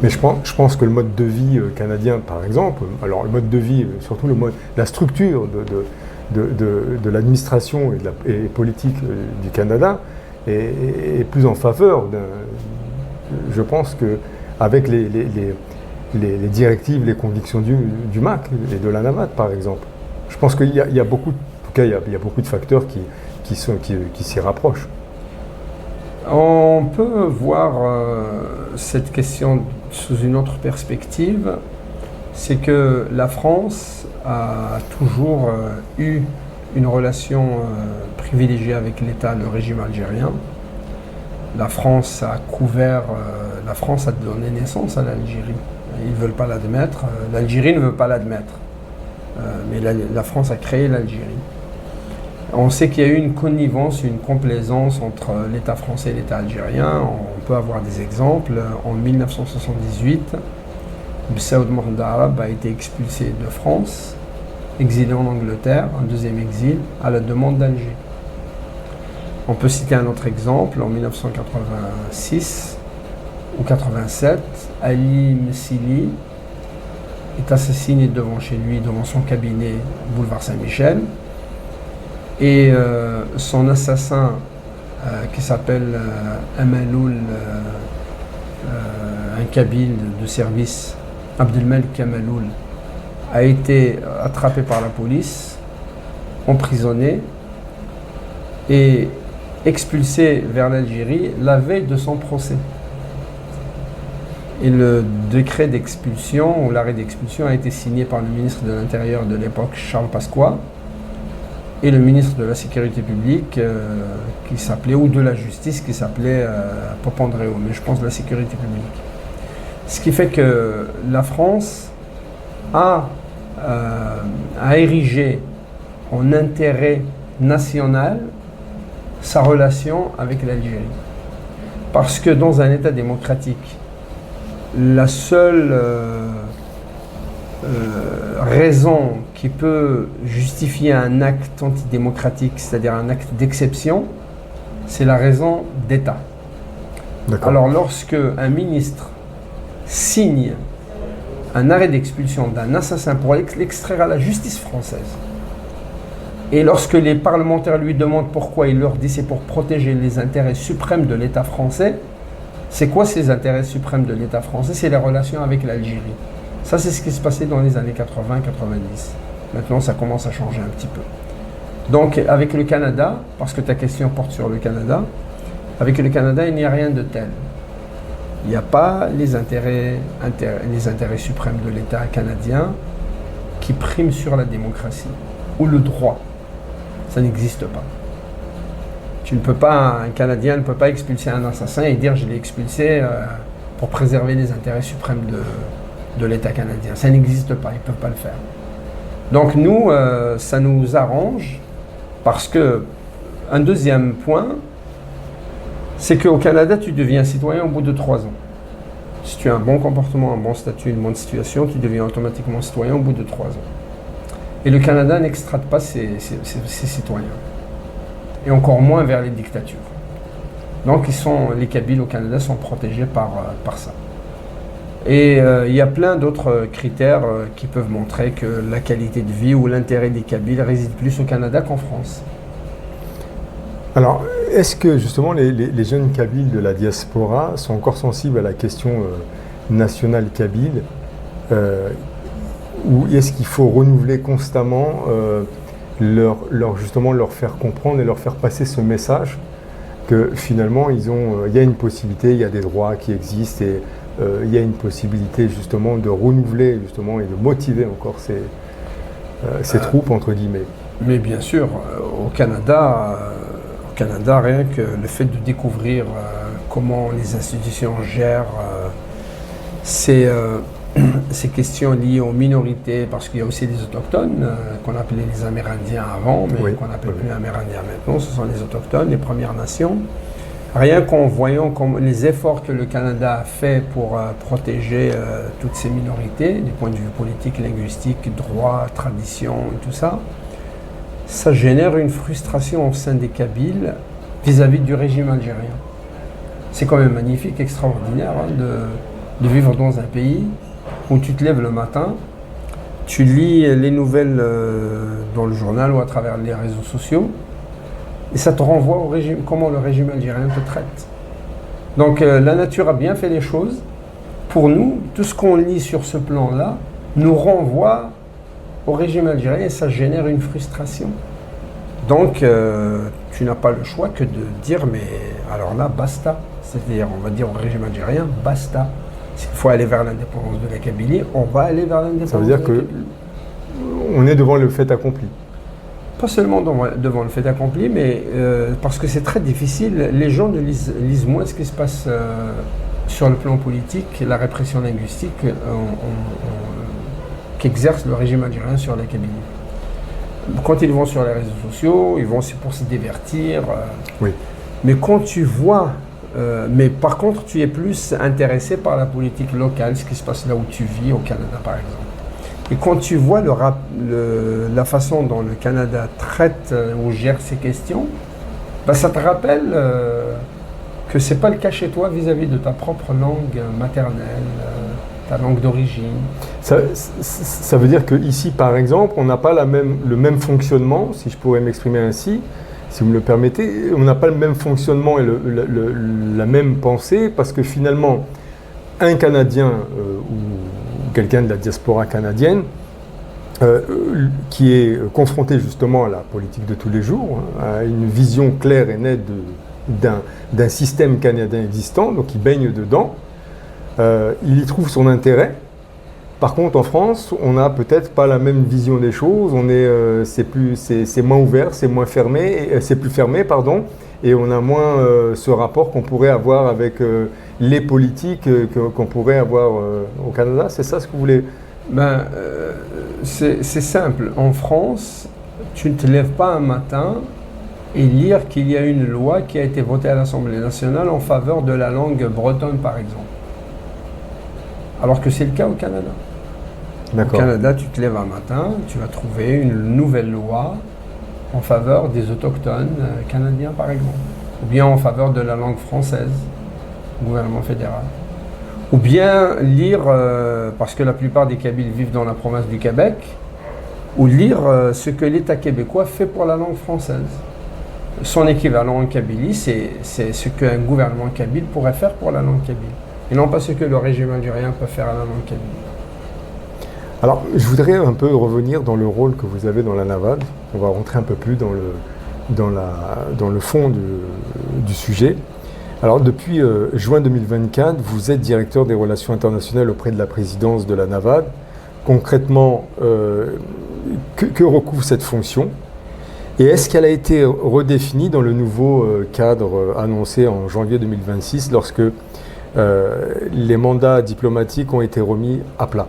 mais je pense que le mode de vie canadien, par exemple, alors le mode de vie, surtout la structure de l'administration et politique du Canada est plus en faveur. Je pense qu'avec les directives, les convictions du MAC et de la NAMAD, par exemple, je pense qu'il y a beaucoup, en tout cas, il y a beaucoup de facteurs qui s'y rapprochent. On peut voir cette question sous une autre perspective, c'est que la France a toujours eu une relation privilégiée avec l'État, le régime algérien. La France a donné naissance à l'Algérie. Ils ne veulent pas l'admettre, l'Algérie ne veut pas l'admettre, mais la France a créé l'Algérie. On sait qu'il y a eu une connivence, une complaisance entre l'État français et l'État algérien. On peut avoir des exemples. En 1978, Saoud Mohamed Arab a été expulsé de France, exilé en Angleterre, un deuxième exil, à la demande d'Alger. On peut citer un autre exemple. En 1986 ou 87, Ali Messili est assassiné devant chez lui, devant son cabinet, boulevard Saint-Michel. Et son assassin, qui s'appelle Amaloul, un kabyle de service, Abdelmalik Amaloul, a été attrapé par la police, emprisonné et expulsé vers l'Algérie la veille de son procès. Et le décret d'expulsion ou l'arrêt d'expulsion a été signé par le ministre de l'Intérieur de l'époque, Charles Pasqua, et le ministre de la Sécurité publique qui s'appelait, ou de la Justice qui s'appelait Papandréou, mais je pense de la Sécurité publique. Ce qui fait que la France a érigé en intérêt national sa relation avec l'Algérie. Parce que dans un État démocratique, la seule raison qui peut justifier un acte antidémocratique, c'est-à-dire un acte d'exception, c'est la raison d'État. Alors lorsque un ministre signe un arrêt d'expulsion d'un assassin pour l'extraire à la justice française, et lorsque les parlementaires lui demandent pourquoi, il leur dit c'est pour protéger les intérêts suprêmes de l'État français. C'est quoi ces intérêts suprêmes de l'État français? C'est les relations avec l'Algérie. Ça, c'est ce qui se passait dans les années 80-90. Maintenant, ça commence à changer un petit peu. Donc, avec le Canada, parce que ta question porte sur le Canada, avec le Canada, il n'y a rien de tel. Il n'y a pas les intérêts suprêmes de l'État canadien qui priment sur la démocratie ou le droit. Ça n'existe pas. Un Canadien ne peut pas expulser un assassin et dire je l'ai expulsé pour préserver les intérêts suprêmes de l'État canadien. Ça n'existe pas, ils ne peuvent pas le faire. Donc nous, ça nous arrange parce que, un deuxième point, c'est qu'au Canada, tu deviens citoyen au bout de 3 ans. Si tu as un bon comportement, un bon statut, une bonne situation, tu deviens automatiquement citoyen au bout de 3 ans. Et le Canada n'extrade pas ses citoyens. Et encore moins vers les dictatures. Donc les Kabyles au Canada sont protégés par ça. Et il y a plein d'autres critères qui peuvent montrer que la qualité de vie ou l'intérêt des Kabyles réside plus au Canada qu'en France. Alors, est-ce que justement les jeunes Kabyles de la diaspora sont encore sensibles à la question nationale kabyle ou est-ce qu'il faut renouveler constamment leur faire comprendre et leur faire passer ce message que finalement il y a une possibilité, il y a des droits qui existent et il y a une possibilité justement de renouveler justement et de motiver encore ces troupes entre guillemets. Mais bien sûr, au Canada, rien que le fait de découvrir comment les institutions gèrent ces questions liées aux minorités, parce qu'il y a aussi les autochtones, qu'on appelait les Amérindiens avant, mais qu'on n'appelle plus Amérindiens maintenant, ce sont les autochtones, les Premières Nations. Rien qu'en voyant les efforts que le Canada a fait pour protéger toutes ces minorités, du point de vue politique, linguistique, droit, tradition et tout ça, ça génère une frustration au sein des Kabyles vis-à-vis du régime algérien. C'est quand même magnifique, extraordinaire de vivre dans un pays où tu te lèves le matin, tu lis les nouvelles dans le journal ou à travers les réseaux sociaux, et ça te renvoie au régime, comment le régime algérien te traite. Donc la nature a bien fait les choses. Pour nous, tout ce qu'on lit sur ce plan-là nous renvoie au régime algérien et ça génère une frustration. Donc tu n'as pas le choix que de dire mais alors là basta. C'est-à-dire on va dire au régime algérien basta. S'il faut aller vers l'indépendance de la Kabylie, on va aller vers l'indépendance. Ça veut dire qu'on est devant le fait accompli. Pas seulement devant le fait accompli, mais parce que c'est très difficile. Les gens lisent moins ce qui se passe sur le plan politique, la répression linguistique qu'exerce le régime algérien sur la Kabylie. Quand ils vont sur les réseaux sociaux, ils vont pour se divertir. Oui. Mais quand tu vois, mais par contre, tu es plus intéressé par la politique locale, ce qui se passe là où tu vis, au Canada par exemple. Et quand tu vois la façon dont le Canada traite ou gère ces questions, ça te rappelle que ce n'est pas le cas chez toi vis-à-vis de ta propre langue maternelle, ta langue d'origine. Ça veut dire qu'ici, par exemple, on n'a pas le même fonctionnement, si je pourrais m'exprimer ainsi, si vous me le permettez, on n'a pas le même fonctionnement et la même pensée, parce que finalement, un Canadien ou quelqu'un de la diaspora canadienne qui est confronté justement à la politique de tous les jours, à une vision claire et nette d'un système canadien existant, donc il baigne dedans, il y trouve son intérêt. Par contre, en France, on n'a peut-être pas la même vision des choses, c'est moins ouvert, c'est moins fermé, c'est plus fermé, pardon, et on a moins ce rapport qu'on pourrait avoir avec les politiques qu'on pourrait avoir au Canada. C'est ça ce que vous voulez? C'est simple. En France, tu ne te lèves pas un matin et lire qu'il y a une loi qui a été votée à l'Assemblée nationale en faveur de la langue bretonne, par exemple. Alors que c'est le cas au Canada. Au Canada, tu te lèves un matin, tu vas trouver une nouvelle loi en faveur des autochtones canadiens, par exemple. Ou bien en faveur de la langue française, gouvernement fédéral. Ou bien lire, parce que la plupart des Kabyles vivent dans la province du Québec, ou lire ce que l'État québécois fait pour la langue française. Son équivalent en Kabylie, c'est ce qu'un gouvernement kabyle pourrait faire pour la langue kabyle. Et non pas ce que le régime algérien peut faire à la langue kabyle. Alors, je voudrais un peu revenir dans le rôle que vous avez dans la NAVAD. On va rentrer un peu plus dans le fond du sujet. Alors, depuis juin 2024, vous êtes directeur des relations internationales auprès de la présidence de la NAVAD. Concrètement, que recouvre cette fonction? Et est-ce qu'elle a été redéfinie dans le nouveau cadre annoncé en janvier 2026 lorsque les mandats diplomatiques ont été remis à plat?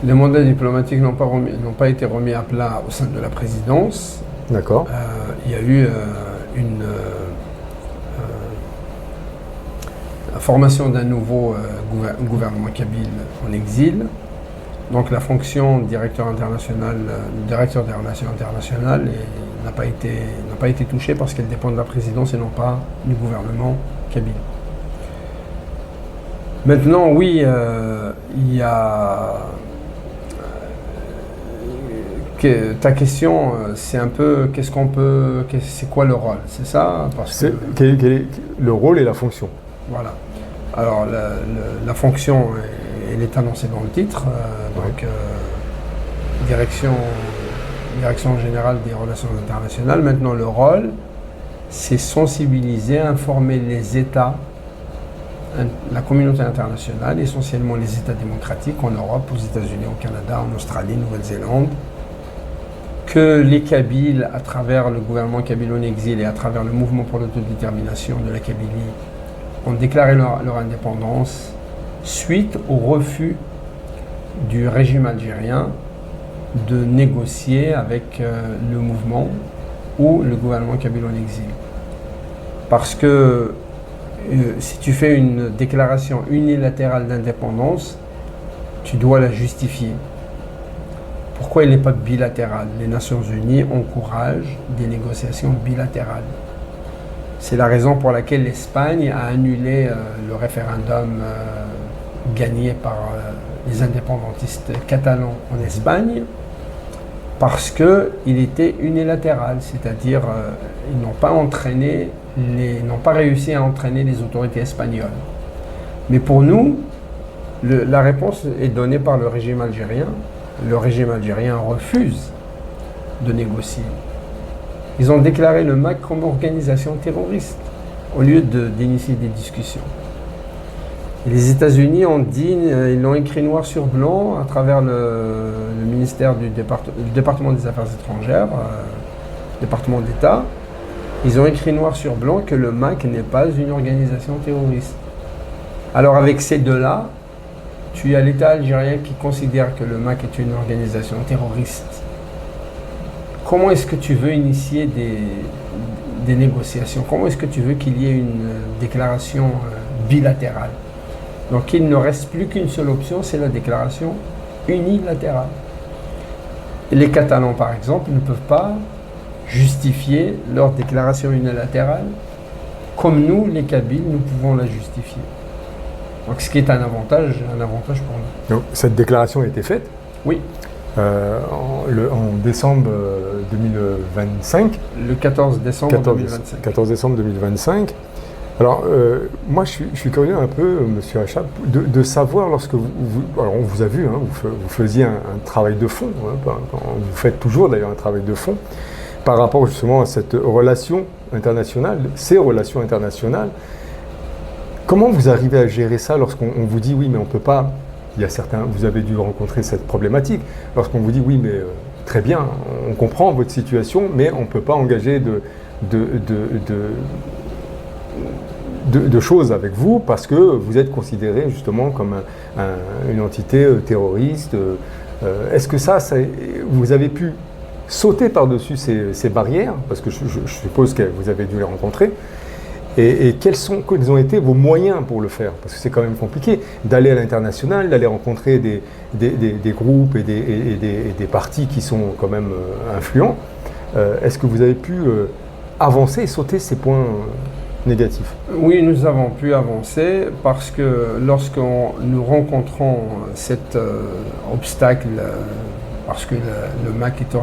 Les mandats diplomatiques n'ont pas été remis à plat au sein de la présidence. D'accord. Il y a eu une formation d'un nouveau gouvernement kabyle en exil. Donc la fonction de directeur des relations internationales n'a pas été touchée parce qu'elle dépend de la présidence et non pas du gouvernement kabyle. Maintenant, oui, il y a... ta question, c'est un peu, c'est quoi le rôle? C'est ça? Quel est le rôle et la fonction? Voilà. Alors, la fonction, elle est annoncée dans le titre. Donc, direction générale des relations internationales. Maintenant, le rôle, c'est sensibiliser, informer les États, la communauté internationale, essentiellement les États démocratiques en Europe, aux États-Unis, au Canada, en Australie, Nouvelle-Zélande, que les Kabyles, à travers le gouvernement kabyle en exil et à travers le mouvement pour l'autodétermination de la Kabylie, ont déclaré leur indépendance suite au refus du régime algérien de négocier avec le mouvement ou le gouvernement kabyle en exil. Parce que si tu fais une déclaration unilatérale d'indépendance, tu dois la justifier. Pourquoi elle n'est pas bilatérale? Les Nations Unies encouragent des négociations bilatérales. C'est la raison pour laquelle l'Espagne a annulé le référendum gagné par les indépendantistes catalans en Espagne, parce qu'il était unilatéral, c'est-à-dire ils n'ont pas réussi à entraîner les autorités espagnoles. Mais pour nous, la réponse est donnée par le régime algérien. Le régime algérien refuse de négocier. Ils ont déclaré le MAC comme organisation terroriste au lieu d'initier des discussions. Et les États-Unis ont dit, ils l'ont écrit noir sur blanc à travers le ministère du département des Affaires étrangères, département d'État. Ils ont écrit noir sur blanc que le MAC n'est pas une organisation terroriste. Alors avec ces deux-là, tu as l'État algérien qui considère que le MAC est une organisation terroriste. Comment est-ce que tu veux initier des négociations? Comment est-ce que tu veux qu'il y ait une déclaration bilatérale? Donc il ne reste plus qu'une seule option, c'est la déclaration unilatérale. Et les Catalans, par exemple, ne peuvent pas justifier leur déclaration unilatérale comme nous, les Kabyles, nous pouvons la justifier. Donc ce qui est un avantage pour nous. Donc, cette déclaration a été faite? Oui. En décembre 2025. Le 14 décembre 2025. 14 décembre 2025. Alors, moi, je suis curieux un peu, Monsieur Achab, de savoir, lorsque alors on vous a vu, hein, vous faisiez un travail de fond, hein, vous faites toujours d'ailleurs un travail de fond, par rapport justement à cette relation internationale, ces relations internationales. Comment vous arrivez à gérer ça lorsqu'on vous dit oui, mais on ne peut pas, il y a certains, vous avez dû rencontrer cette problématique, lorsqu'on vous dit oui, mais très bien, on comprend votre situation, mais on ne peut pas engager de choses avec vous parce que vous êtes considéré justement comme une entité terroriste. Est-ce que ça, vous avez pu sauter par-dessus ces barrières, parce que je suppose que vous avez dû les rencontrer, et quels ont été vos moyens pour le faire? Parce que c'est quand même compliqué d'aller à l'international, d'aller rencontrer des groupes et des partis qui sont quand même influents. Est-ce que vous avez pu avancer et sauter ces points négatifs? Oui, nous avons pu avancer parce que lorsque nous rencontrons cet obstacle, parce que le MAC est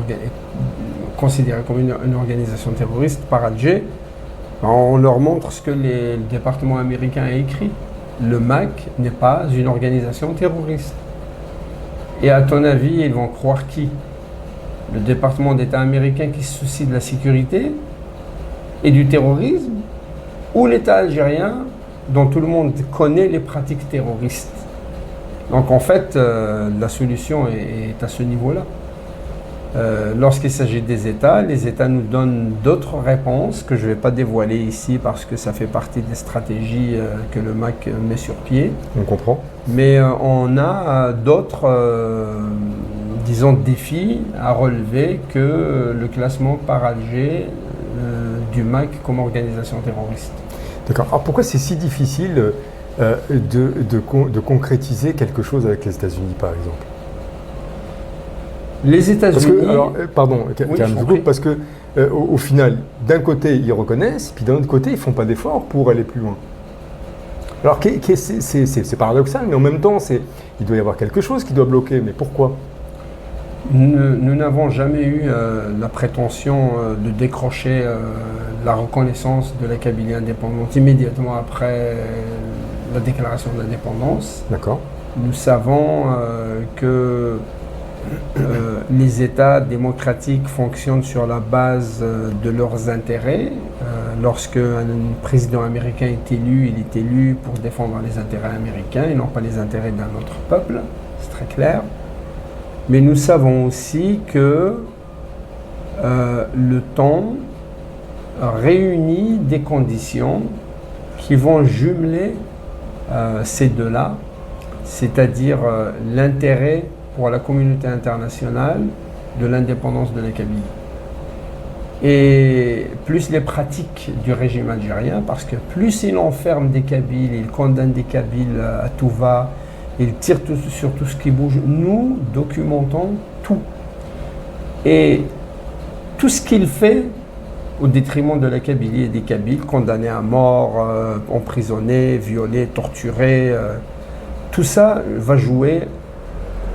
considéré comme une organisation terroriste par Alger, on leur montre ce que le département américain a écrit. Le MAC n'est pas une organisation terroriste. Et à ton avis, ils vont croire qui? Le département d'État américain qui se soucie de la sécurité et du terrorisme, ou l'État algérien dont tout le monde connaît les pratiques terroristes? Donc en fait, la solution est à ce niveau-là. Lorsqu'il s'agit des États, les États nous donnent d'autres réponses que je ne vais pas dévoiler ici parce que ça fait partie des stratégies que le MAC met sur pied. On comprend. Mais on a d'autres, disons, défis à relever que le classement par Alger du MAC comme organisation terroriste. D'accord. Alors pourquoi c'est si difficile de concrétiser quelque chose avec les États-Unis, par exemple? Les États-Unis. Pardon, parce que au final, d'un côté, ils reconnaissent, puis d'un autre côté, ils ne font pas d'efforts pour aller plus loin. Alors, c'est paradoxal, mais en même temps, il doit y avoir quelque chose qui doit bloquer. Mais pourquoi? Nous n'avons jamais eu la prétention de décrocher la reconnaissance de la Kabylie indépendante immédiatement après la déclaration de l'indépendance. D'accord. Nous savons que les États démocratiques fonctionnent sur la base de leurs intérêts. Lorsque un président américain est élu, il est élu pour défendre les intérêts américains et non pas les intérêts d'un autre peuple, c'est très clair. Mais nous savons aussi que le temps réunit des conditions qui vont jumeler ces deux-là, c'est-à-dire l'intérêt pour la communauté internationale de l'indépendance de la Kabylie. Et plus les pratiques du régime algérien, parce que plus il enferme des Kabyles, il condamne des Kabyles à tout va, il tire sur tout ce qui bouge, nous documentons tout. Et tout ce qu'il fait au détriment de la Kabylie et des Kabyles, condamnés à mort, emprisonnés, violés, torturés, tout ça va jouer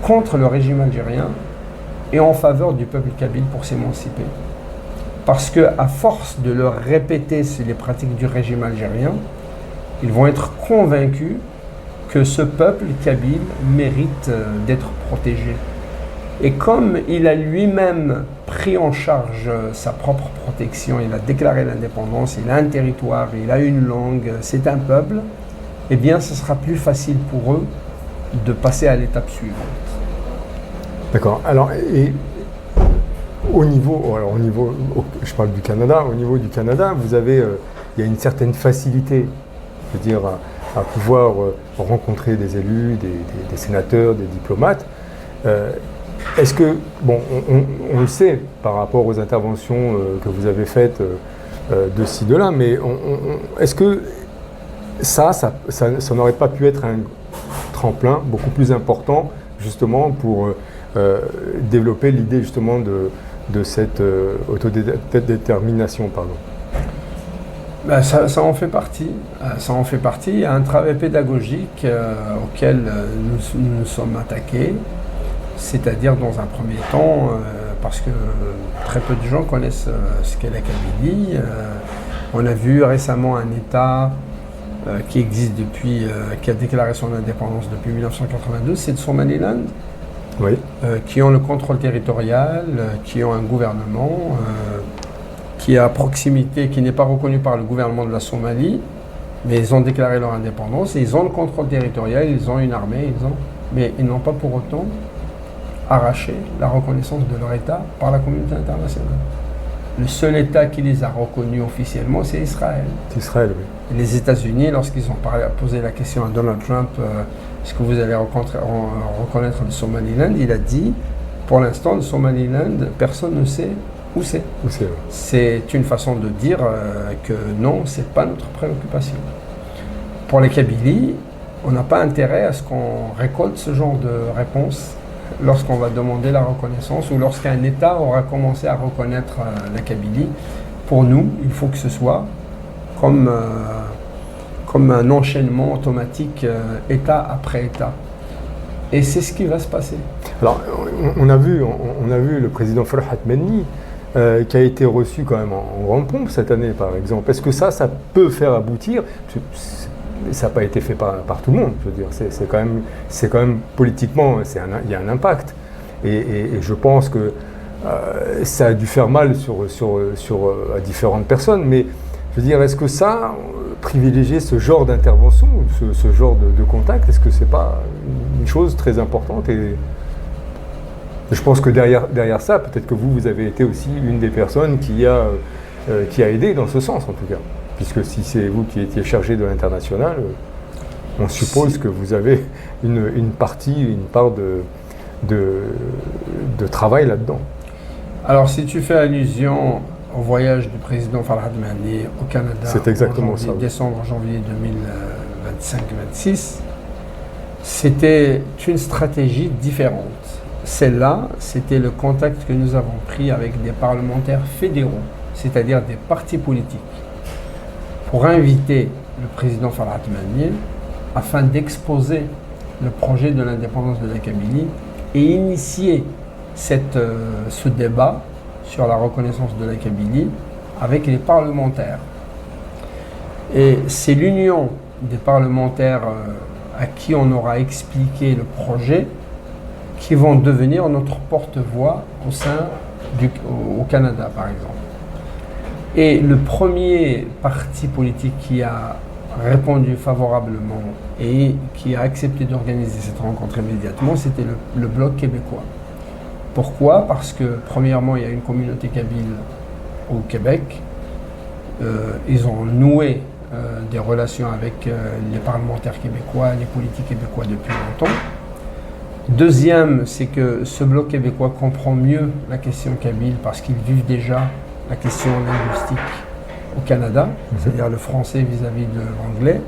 contre le régime algérien et en faveur du peuple kabyle pour s'émanciper. Parce qu'à force de leur répéter les pratiques du régime algérien, ils vont être convaincus que ce peuple kabyle mérite d'être protégé. Et comme il a lui-même pris en charge sa propre protection, il a déclaré l'indépendance, il a un territoire, il a une langue, c'est un peuple, eh bien ce sera plus facile pour eux de passer à l'étape suivante. D'accord. Alors, et je parle du Canada, au niveau du Canada, vous avez, il y a une certaine facilité, je veux dire, à pouvoir rencontrer des élus, des sénateurs, des diplomates. Est-ce que, bon, on le sait par rapport aux interventions que vous avez faites de ci, de là, mais est-ce que ça n'aurait pas pu être un tremplin beaucoup plus important justement pour développer l'idée justement de cette autodétermination, pardon? Ben ça en fait partie. Ça en fait partie. Il y a un travail pédagogique auquel nous nous sommes attaqués, c'est-à-dire dans un premier temps, parce que très peu de gens connaissent ce qu'est la Kabylie. On a vu récemment un État qui existe depuis, qui a déclaré son indépendance depuis 1992, c'est le Somaliland. Oui. Qui ont le contrôle territorial, qui ont un gouvernement qui est à proximité, qui n'est pas reconnu par le gouvernement de la Somalie, mais ils ont déclaré leur indépendance et ils ont le contrôle territorial, ils ont une armée, mais ils n'ont pas pour autant arraché la reconnaissance de leur État par la communauté internationale. Le seul État qui les a reconnus officiellement, c'est Israël. C'est Israël, oui. Et les États-Unis, lorsqu'ils ont posé la question à Donald Trump, est-ce que vous allez reconnaître le Somaliland, il a dit, pour l'instant, le Somaliland, personne ne sait où c'est. C'est une façon de dire que non, c'est pas notre préoccupation. Pour les Kabylies, on n'a pas intérêt à ce qu'on récolte ce genre de réponse lorsqu'on va demander la reconnaissance ou lorsqu'un État aura commencé à reconnaître la Kabylie. Pour nous, il faut que ce soit comme un enchaînement automatique, État après État. Et c'est ce qui va se passer. Alors, on a vu le président Farhat Menni qui a été reçu quand même en grande pompe cette année, par exemple. Est-ce que ça peut faire aboutir? Ça n'a pas été fait par tout le monde, je veux dire. C'est quand même politiquement, il y a un impact. Et je pense que ça a dû faire mal à différentes personnes. Mais je veux dire, est-ce que ça, privilégier ce genre d'intervention, ce genre de contact, est-ce que c'est pas une chose très importante? Je pense que derrière ça, peut-être que vous avez été aussi une des personnes qui a aidé dans ce sens, en tout cas. Puisque si c'est vous qui étiez chargé de l'international, on suppose que vous avez une part de travail là-dedans. Alors, si tu fais allusion au voyage du président Farhad Mahdi au Canada, c'est exactement ça. Décembre-janvier 2025-26, c'était une stratégie différente. Celle-là, c'était le contact que nous avons pris avec des parlementaires fédéraux, c'est-à-dire des partis politiques, pour inviter le président Farhad Mahdi afin d'exposer le projet de l'indépendance de la Kabylie et initier ce débat sur la reconnaissance de la Kabylie avec les parlementaires. Et c'est l'union des parlementaires à qui on aura expliqué le projet qui vont devenir notre porte-voix au Canada, par exemple. Et le premier parti politique qui a répondu favorablement et qui a accepté d'organiser cette rencontre immédiatement, c'était le Bloc québécois. Pourquoi? Parce que, premièrement, il y a une communauté kabyle au Québec. Ils ont noué des relations avec les parlementaires québécois, les politiques québécois depuis longtemps. Deuxième, c'est que ce Bloc québécois comprend mieux la question kabyle parce qu'ils vivent déjà la question linguistique au Canada, c'est-à-dire le français vis-à-vis de l'anglais.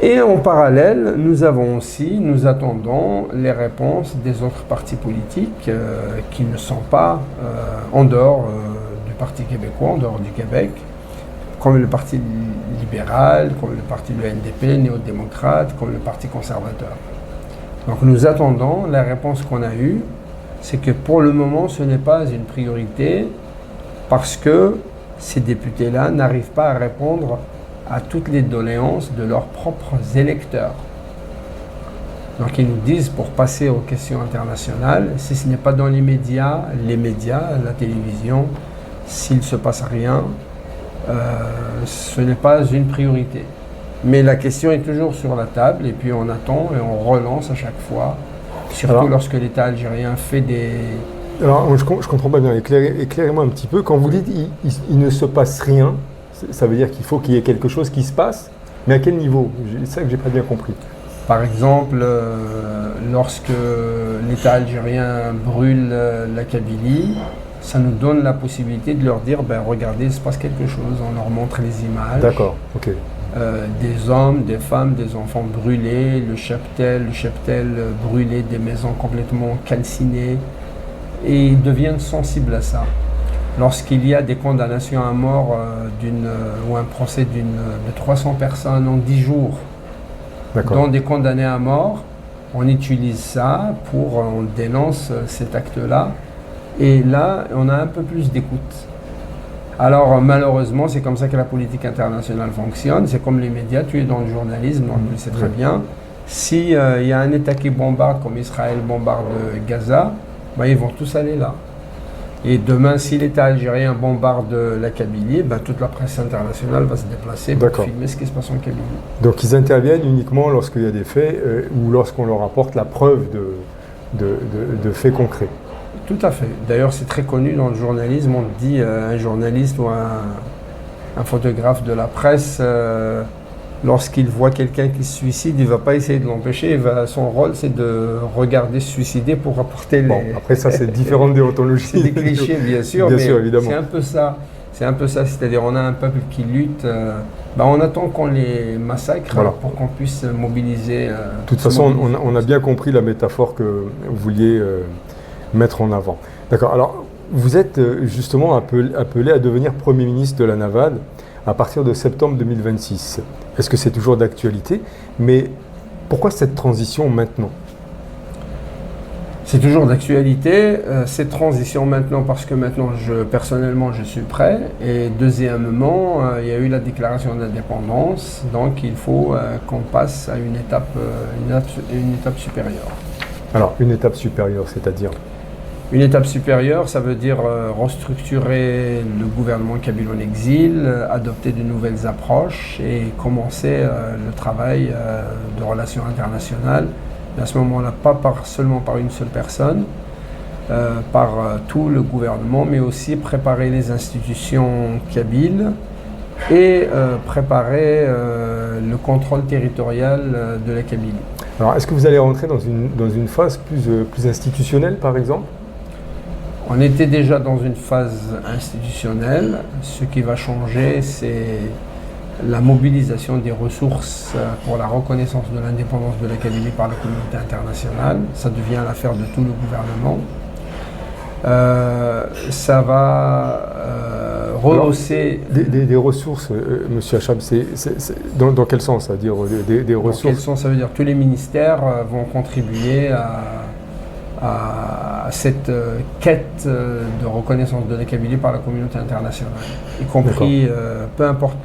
Et en parallèle, nous attendons les réponses des autres partis politiques qui ne sont pas en dehors du Parti québécois, en dehors du Québec, comme le Parti libéral, comme le Parti de l'UNDP, néo-démocrate, comme le Parti conservateur. Donc nous attendons, la réponse qu'on a eue, c'est que pour le moment, ce n'est pas une priorité parce que ces députés-là n'arrivent pas à répondre à toutes les doléances de leurs propres électeurs. Donc ils nous disent, pour passer aux questions internationales, si ce n'est pas dans les médias, la télévision, s'il ne se passe rien, ce n'est pas une priorité. Mais la question est toujours sur la table et puis on attend et on relance à chaque fois, surtout lorsque l'État algérien fait des... Alors je comprends pas bien, éclairez-moi un petit peu. Quand vous dites il ne se passe rien, ça veut dire qu'il faut qu'il y ait quelque chose qui se passe, mais à quel niveau? C'est ça que j'ai pas bien compris. Par exemple, lorsque l'État algérien brûle la Kabylie, ça nous donne la possibilité de leur dire, regardez, il se passe quelque chose, on leur montre les images. D'accord, ok. Des hommes, des femmes, des enfants brûlés, le cheptel brûlé, des maisons complètement calcinées, et ils deviennent sensibles à ça. Lorsqu'il y a des condamnations à mort ou un procès de 300 personnes en 10 jours, dont des condamnés à mort, on utilise ça on dénonce cet acte-là, et là, on a un peu plus d'écoute. Alors malheureusement, c'est comme ça que la politique internationale fonctionne, c'est comme les médias, tu es dans le journalisme, donc tu le sais très bien. S'il y a un État qui bombarde, comme Israël bombarde Gaza, ils vont tous aller là. Et demain, si l'État algérien bombarde la Kabylie, toute la presse internationale va se déplacer pour filmer ce qui se passe en Kabylie. Donc ils interviennent uniquement lorsqu'il y a des faits ou lorsqu'on leur apporte la preuve de faits concrets. Tout à fait. D'ailleurs, c'est très connu dans le journalisme. On dit un journaliste ou un photographe de la presse, lorsqu'il voit quelqu'un qui se suicide, il ne va pas essayer de l'empêcher. Son rôle, c'est de regarder se suicider pour rapporter les... Après ça, c'est différentes déontologies. C'est des clichés, bien sûr, bien sûr, évidemment. C'est un peu ça. C'est un peu ça. C'est-à-dire, on a un peuple qui lutte. On attend qu'on les massacre pour qu'on puisse mobiliser. De toute façon, on a bien compris la métaphore que vous vouliez mettre en avant. D'accord. Alors, vous êtes justement appelé à devenir Premier ministre de la NAVAD à partir de septembre 2026. Est-ce que c'est toujours d'actualité? Mais pourquoi cette transition maintenant? C'est toujours d'actualité. Cette transition maintenant parce que maintenant, personnellement, je suis prêt. Et deuxièmement, il y a eu la déclaration d'indépendance. Donc, il faut qu'on passe à une étape supérieure. Alors, une étape supérieure, c'est-à-dire? Une étape supérieure, ça veut dire restructurer le gouvernement kabyle en exil, adopter de nouvelles approches et commencer le travail de relations internationales mais à ce moment-là, pas seulement par une seule personne, par tout le gouvernement, mais aussi préparer les institutions kabyles et préparer le contrôle territorial de la Kabylie. Alors, est-ce que vous allez rentrer dans une phase plus institutionnelle, par exemple? On était déjà dans une phase institutionnelle. Ce qui va changer, c'est la mobilisation des ressources pour la reconnaissance de l'indépendance de la Kabylie par la communauté internationale. Ça devient l'affaire de tout le gouvernement. Ça va rehausser... Des ressources, Monsieur Hachab, dans quel sens? C'est-à-dire des ressources... Dans quel sens? Ça veut dire que tous les ministères vont contribuer à cette quête de reconnaissance de la Kabylie par la communauté internationale. Y compris, peu importe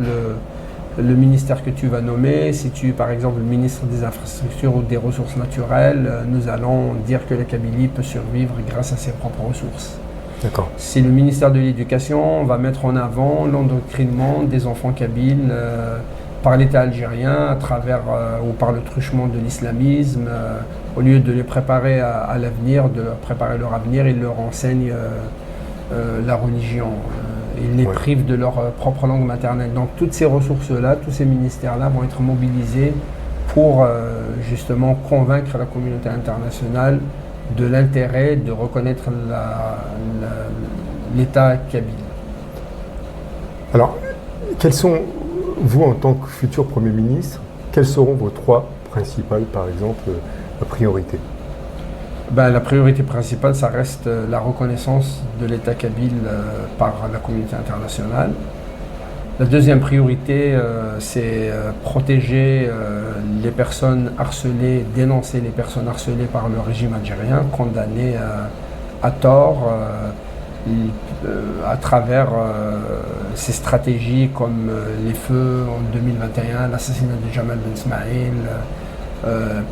le ministère que tu vas nommer, si tu es par exemple le ministre des infrastructures ou des ressources naturelles, nous allons dire que la Kabylie peut survivre grâce à ses propres ressources. D'accord. Si le ministère de l'Éducation va mettre en avant l'endoctrinement des enfants kabyles par l'État algérien à travers ou par le truchement de l'islamisme, au lieu de les préparer à l'avenir, de leur préparer leur avenir, il leur enseigne la religion. Ils les privent de leur propre langue maternelle. Donc toutes ces ressources-là, tous ces ministères-là vont être mobilisés pour justement convaincre la communauté internationale de l'intérêt de reconnaître l'État kabyle. Alors, quels sont, vous en tant que futur Premier ministre, quelles seront vos 3 principales, par exemple, priorités? La priorité principale, ça reste la reconnaissance de l'État kabyle par la communauté internationale. La deuxième priorité, c'est protéger les personnes harcelées, dénoncer les personnes harcelées par le régime algérien, condamnées à tort à travers ces stratégies comme les feux en 2021, l'assassinat de Jamal Ben Ismaïl,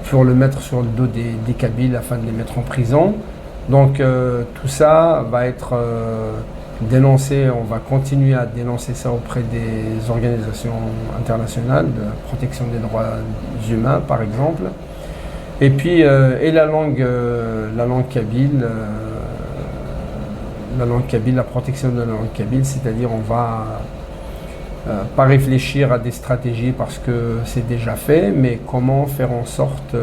pour le mettre sur le dos des Kabyles afin de les mettre en prison. Donc tout ça va être dénoncé, on va continuer à dénoncer ça auprès des organisations internationales de protection des droits humains par exemple. Et puis et la langue kabyle, la protection de la langue kabyle, c'est-à-dire on va pas réfléchir à des stratégies parce que c'est déjà fait, mais comment faire en sorte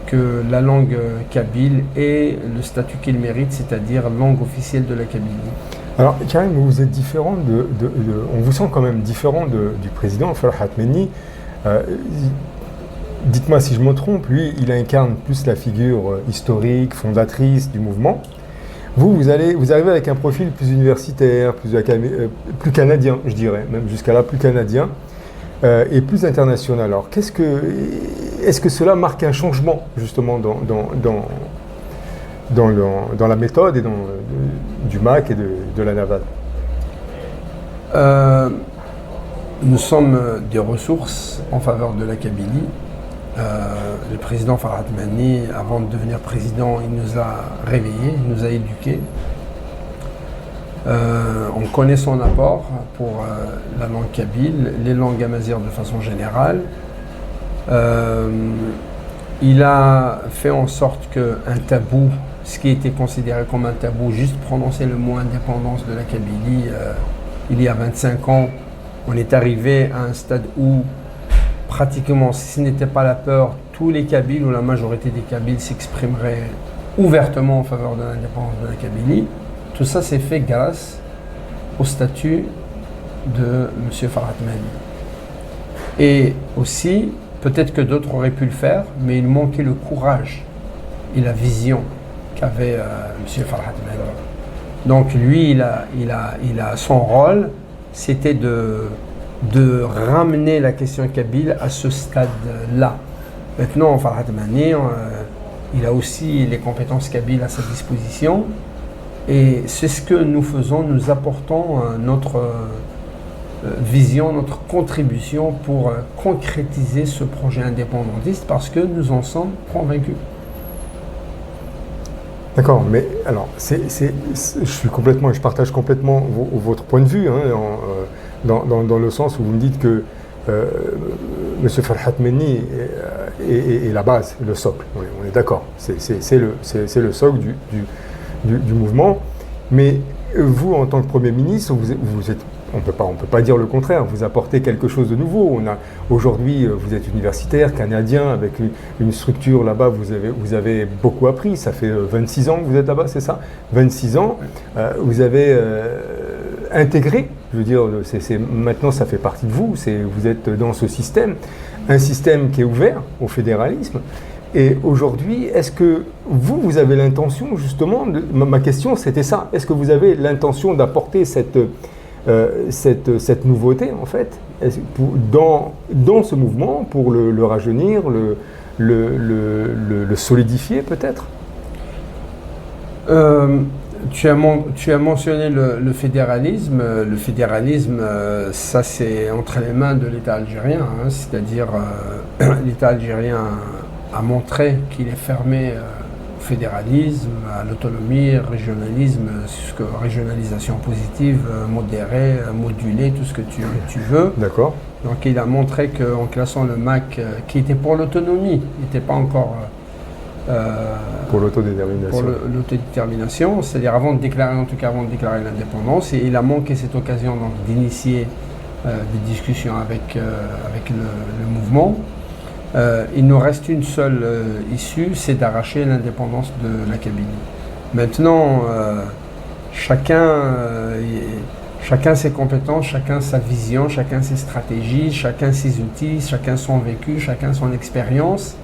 que la langue kabyle ait le statut qu'il mérite, c'est-à-dire langue officielle de la Kabylie. Alors, Karim, vous êtes différent on vous sent quand même différent du président Farhat Meni. Dites-moi si je me trompe, lui, il incarne plus la figure historique, fondatrice du mouvement. Vous arrivez avec un profil plus universitaire, plus canadien, je dirais, même jusqu'à là plus canadien, et plus international. Alors, est-ce que cela marque un changement, justement, dans la méthode et du MAC et de la navale? Nous sommes des ressources en faveur de la Kabylie. Le président Farhat Meni, avant de devenir président, il nous a réveillés, il nous a éduqués. On connaît son apport pour la langue kabyle, les langues amazighes de façon générale. Il a fait en sorte qu'un tabou, ce qui était considéré comme un tabou, juste prononcer le mot indépendance de la Kabylie, il y a 25 ans, on est arrivé à un stade où pratiquement, si ce n'était pas la peur, tous les Kabyles ou la majorité des Kabyles s'exprimeraient ouvertement en faveur de l'indépendance de la Kabylie. Tout ça s'est fait grâce au statut de M. Farhat Meni. Et aussi, peut-être que d'autres auraient pu le faire, mais il manquait le courage et la vision qu'avait M. Farhat Meni. Donc lui, il a son rôle, c'était de ramener la question kabyle à ce stade-là. Maintenant, Farhat Meni, il a aussi les compétences kabyles à sa disposition. Et c'est ce que nous faisons, nous apportons notre vision, notre contribution pour concrétiser ce projet indépendantiste parce que nous en sommes convaincus. D'accord, mais alors, je partage complètement votre point de vue, hein, dans le sens où vous me dites que M. Farhat Menni est la base, le socle, on est d'accord, c'est le socle du mouvement. Mais vous, en tant que Premier ministre, vous êtes, on peut pas dire le contraire, vous apportez quelque chose de nouveau. Aujourd'hui, vous êtes universitaire, canadien, avec une structure là-bas, vous avez beaucoup appris. Ça fait 26 ans que vous êtes là-bas, c'est ça? 26 ans, vous avez intégré, je veux dire, maintenant ça fait partie de vous, vous êtes dans ce système, un système qui est ouvert au fédéralisme. Et aujourd'hui, est-ce que vous avez l'intention, justement, ma question c'était ça, est-ce que vous avez l'intention d'apporter cette nouveauté, en fait, dans ce mouvement, pour le rajeunir, le solidifier, peut-être? Tu as mentionné le fédéralisme. Le fédéralisme, ça c'est entre les mains de l'État algérien, hein, c'est-à-dire l'État algérien a montré qu'il est fermé au fédéralisme, à l'autonomie, régionalisme, régionalisation positive, modérée, modulée, tout ce que tu veux. D'accord. Donc il a montré qu'en classant le MAC, qui était pour l'autonomie, il n'était pas encore pour l'autodétermination. Pour l'autodétermination, c'est-à-dire avant de déclarer l'indépendance, et il a manqué cette occasion d'initier des discussions avec le mouvement. Il nous reste une seule issue, c'est d'arracher l'indépendance de la Kabylie. Maintenant, chacun ses compétences, chacun sa vision, chacun ses stratégies, chacun ses outils, chacun son vécu, chacun son expérience.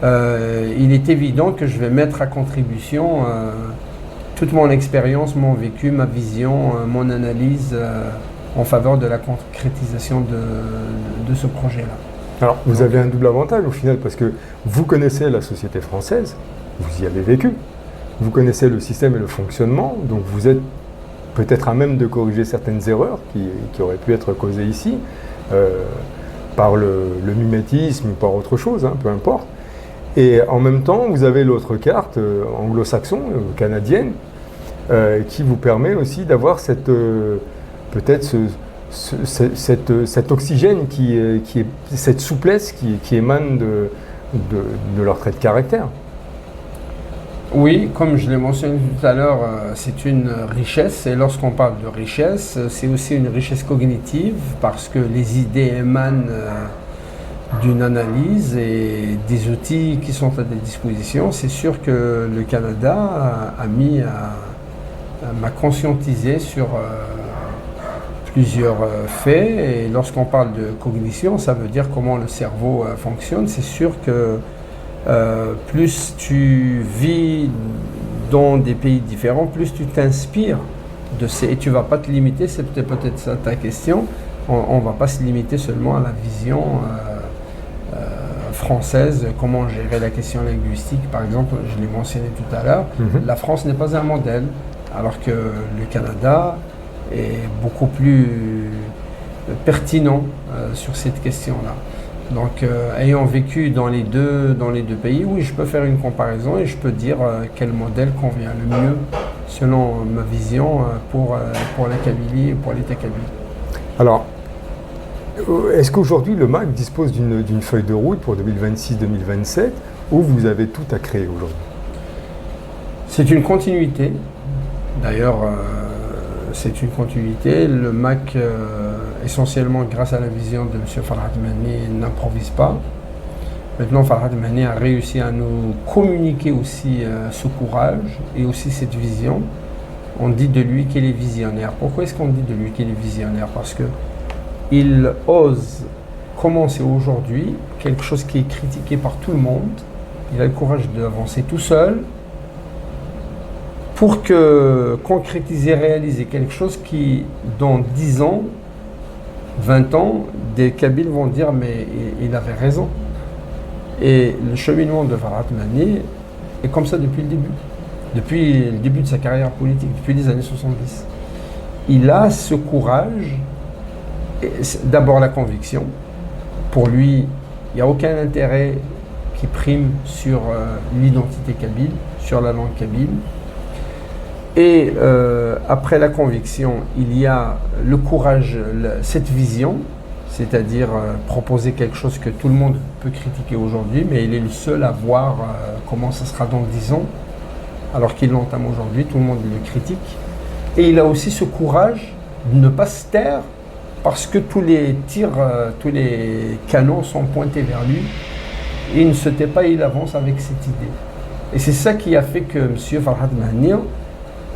Il est évident que je vais mettre à contribution toute mon expérience, mon vécu, ma vision, mon analyse en faveur de la concrétisation de ce projet-là. Alors, vous avez un double avantage au final, parce que vous connaissez la société française, vous y avez vécu, vous connaissez le système et le fonctionnement, donc vous êtes peut-être à même de corriger certaines erreurs qui auraient pu être causées ici, par le mimétisme ou par autre chose, hein, peu importe. Et en même temps, vous avez l'autre carte anglo-saxon, canadienne, qui vous permet aussi d'avoir peut-être cet oxygène, cette souplesse qui émane de leur trait de caractère. Oui, comme je l'ai mentionné tout à l'heure, c'est une richesse, et lorsqu'on parle de richesse, c'est aussi une richesse cognitive, parce que les idées émanent d'une analyse et des outils qui sont à des dispositions. C'est sûr que le Canada m'a conscientisé sur plusieurs faits, et lorsqu'on parle de cognition, ça veut dire comment le cerveau fonctionne. C'est sûr que plus tu vis dans des pays différents, plus tu t'inspires de ces... Et tu ne vas pas te limiter, c'est peut-être ça ta question, on ne va pas se limiter seulement à la vision française, comment gérer la question linguistique, par exemple, je l'ai mentionné tout à l'heure. La France n'est pas un modèle, alors que le Canada est beaucoup plus pertinent sur cette question-là. Donc, ayant vécu dans les deux pays, oui, je peux faire une comparaison et je peux dire quel modèle convient le mieux, selon ma vision, pour la Kabylie et pour l'État kabyle. Alors, est-ce qu'aujourd'hui le MAC dispose d'une feuille de route pour 2026-2027, où vous avez tout à créer aujourd'hui? C'est une continuité. D'ailleurs, c'est une continuité. Le MAC, essentiellement grâce à la vision de M. Farhat Menni, n'improvise pas. Maintenant, Farhat Menni a réussi à nous communiquer aussi ce courage et aussi cette vision. On dit de lui qu'il est visionnaire. Pourquoi est-ce qu'on dit de lui qu'il est visionnaire? Parce que il ose commencer aujourd'hui quelque chose qui est critiqué par tout le monde. Il a le courage d'avancer tout seul pour concrétiser, réaliser quelque chose qui, dans 10 ans, 20 ans, des Kabyles vont dire « mais il avait raison ». Et le cheminement de Farhat Menni est comme ça depuis le début. Depuis le début de sa carrière politique, depuis les années 70. Il a ce courage. D'abord la conviction. Pour lui, il n'y a aucun intérêt qui prime sur l'identité kabyle, sur la langue kabyle. Et après la conviction, il y a le courage, cette vision, c'est-à-dire proposer quelque chose que tout le monde peut critiquer aujourd'hui, mais il est le seul à voir comment ça sera dans 10 ans, alors qu'il l'entame aujourd'hui, tout le monde le critique. Et il a aussi ce courage de ne pas se taire, parce que tous les tirs, tous les canons sont pointés vers lui, et il ne se tait pas, il avance avec cette idée. Et c'est ça qui a fait que M. Farhad Mahanir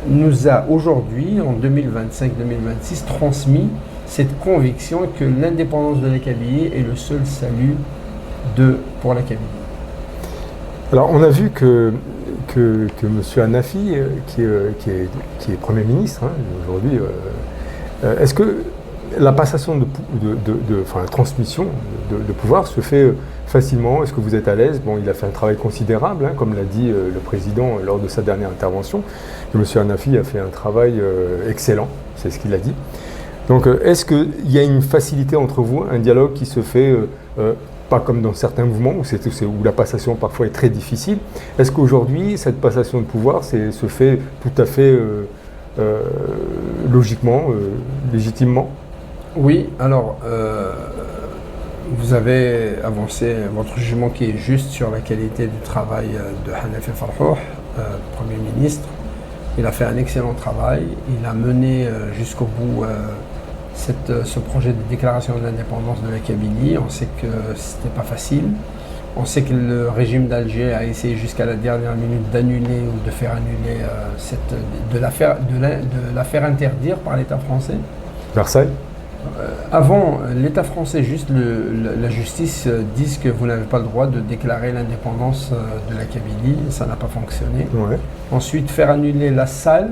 nous a aujourd'hui, en 2025-2026, transmis cette conviction que l'indépendance de la Kabylie est le seul salut pour la Kabylie. Alors, on a vu que M. Hanafi, qui est Premier ministre aujourd'hui, est-ce que la passation la transmission de pouvoir se fait facilement? Est-ce que vous êtes à l'aise? Bon, il a fait un travail considérable, comme l'a dit le président lors de sa dernière intervention. M. Hanafi a fait un travail excellent, c'est ce qu'il a dit. Donc, est-ce qu'il y a une facilité entre vous, un dialogue qui se fait pas comme dans certains mouvements où la passation parfois est très difficile? Est-ce qu'aujourd'hui, cette passation de pouvoir se fait tout à fait logiquement, légitimement? Oui, alors vous avez avancé votre jugement qui est juste sur la qualité du travail de Hanafi Farhouh, Premier ministre. Il a fait un excellent travail, il a mené jusqu'au bout ce projet de déclaration de l'indépendance de la Kabylie. On sait que c'était pas facile. On sait que le régime d'Alger a essayé jusqu'à la dernière minute d'annuler ou de faire annuler de la faire interdire par l'État français. Versailles. Avant, l'État français, la justice disent que vous n'avez pas le droit de déclarer l'indépendance de la Kabylie. Ça n'a pas fonctionné. Ouais. Ensuite, faire annuler la salle.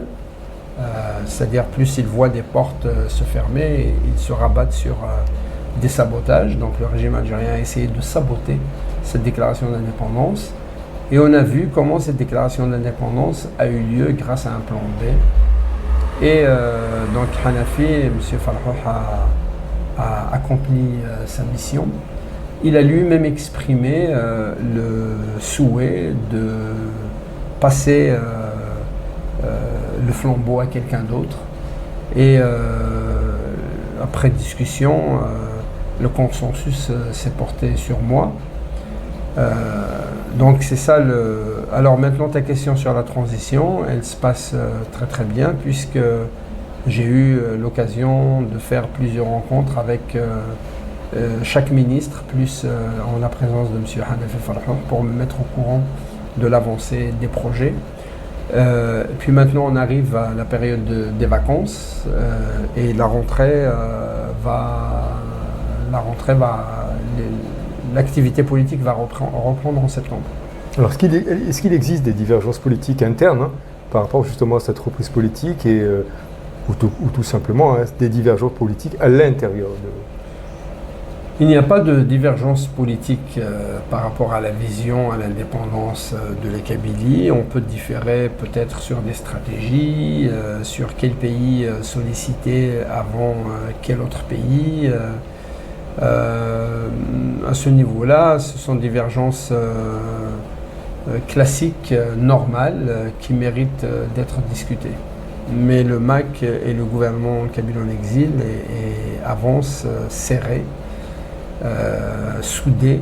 C'est-à-dire plus ils voient des portes se fermer, ils se rabattent sur des sabotages. Donc le régime algérien a essayé de saboter cette déclaration d'indépendance. Et on a vu comment cette déclaration d'indépendance a eu lieu grâce à un plan B. Et donc Hanafi, M. Farhouh a accompli sa mission. Il a lui-même exprimé le souhait de passer le flambeau à quelqu'un d'autre. Et après discussion, le consensus s'est porté sur moi. Donc c'est ça Alors maintenant ta question sur la transition, elle se passe très très bien puisque j'ai eu l'occasion de faire plusieurs rencontres avec chaque ministre, plus en la présence de M. Hanafi Farhouh pour me mettre au courant de l'avancée des projets. Puis maintenant on arrive à la période des vacances et l'activité politique va reprendre en septembre. Alors est-ce qu'il existe des divergences politiques internes par rapport justement à cette reprise politique ou tout simplement des divergences politiques à l'intérieur de... Il n'y a pas de divergence politique par rapport à la vision, à l'indépendance de la Kabylie. On peut différer peut-être sur des stratégies, sur quel pays solliciter avant quel autre pays. À ce niveau-là, ce sont des divergences classiques, normales, qui méritent d'être discutées. Mais le MAC et le gouvernement kabyle en exil avancent serrés. Soudés,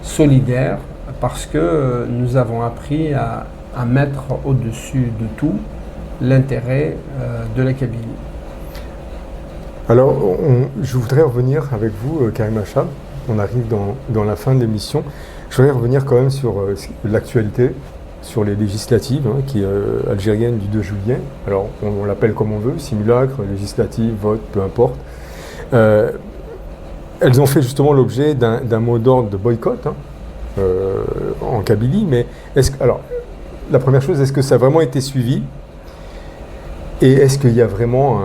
solidaires, parce que nous avons appris à mettre au-dessus de tout l'intérêt de la Kabylie. Alors, je voudrais revenir avec vous, Karim Achab. On arrive dans la fin de l'émission. Je voudrais revenir quand même sur l'actualité, sur les législatives qui algériennes du 2 juillet. Alors, on l'appelle comme on veut, simulacre, législative, vote, peu importe. Elles ont fait justement l'objet d'un mot d'ordre de boycott en Kabylie, mais alors, la première chose, est-ce que ça a vraiment été suivi? Et est-ce qu'il y a vraiment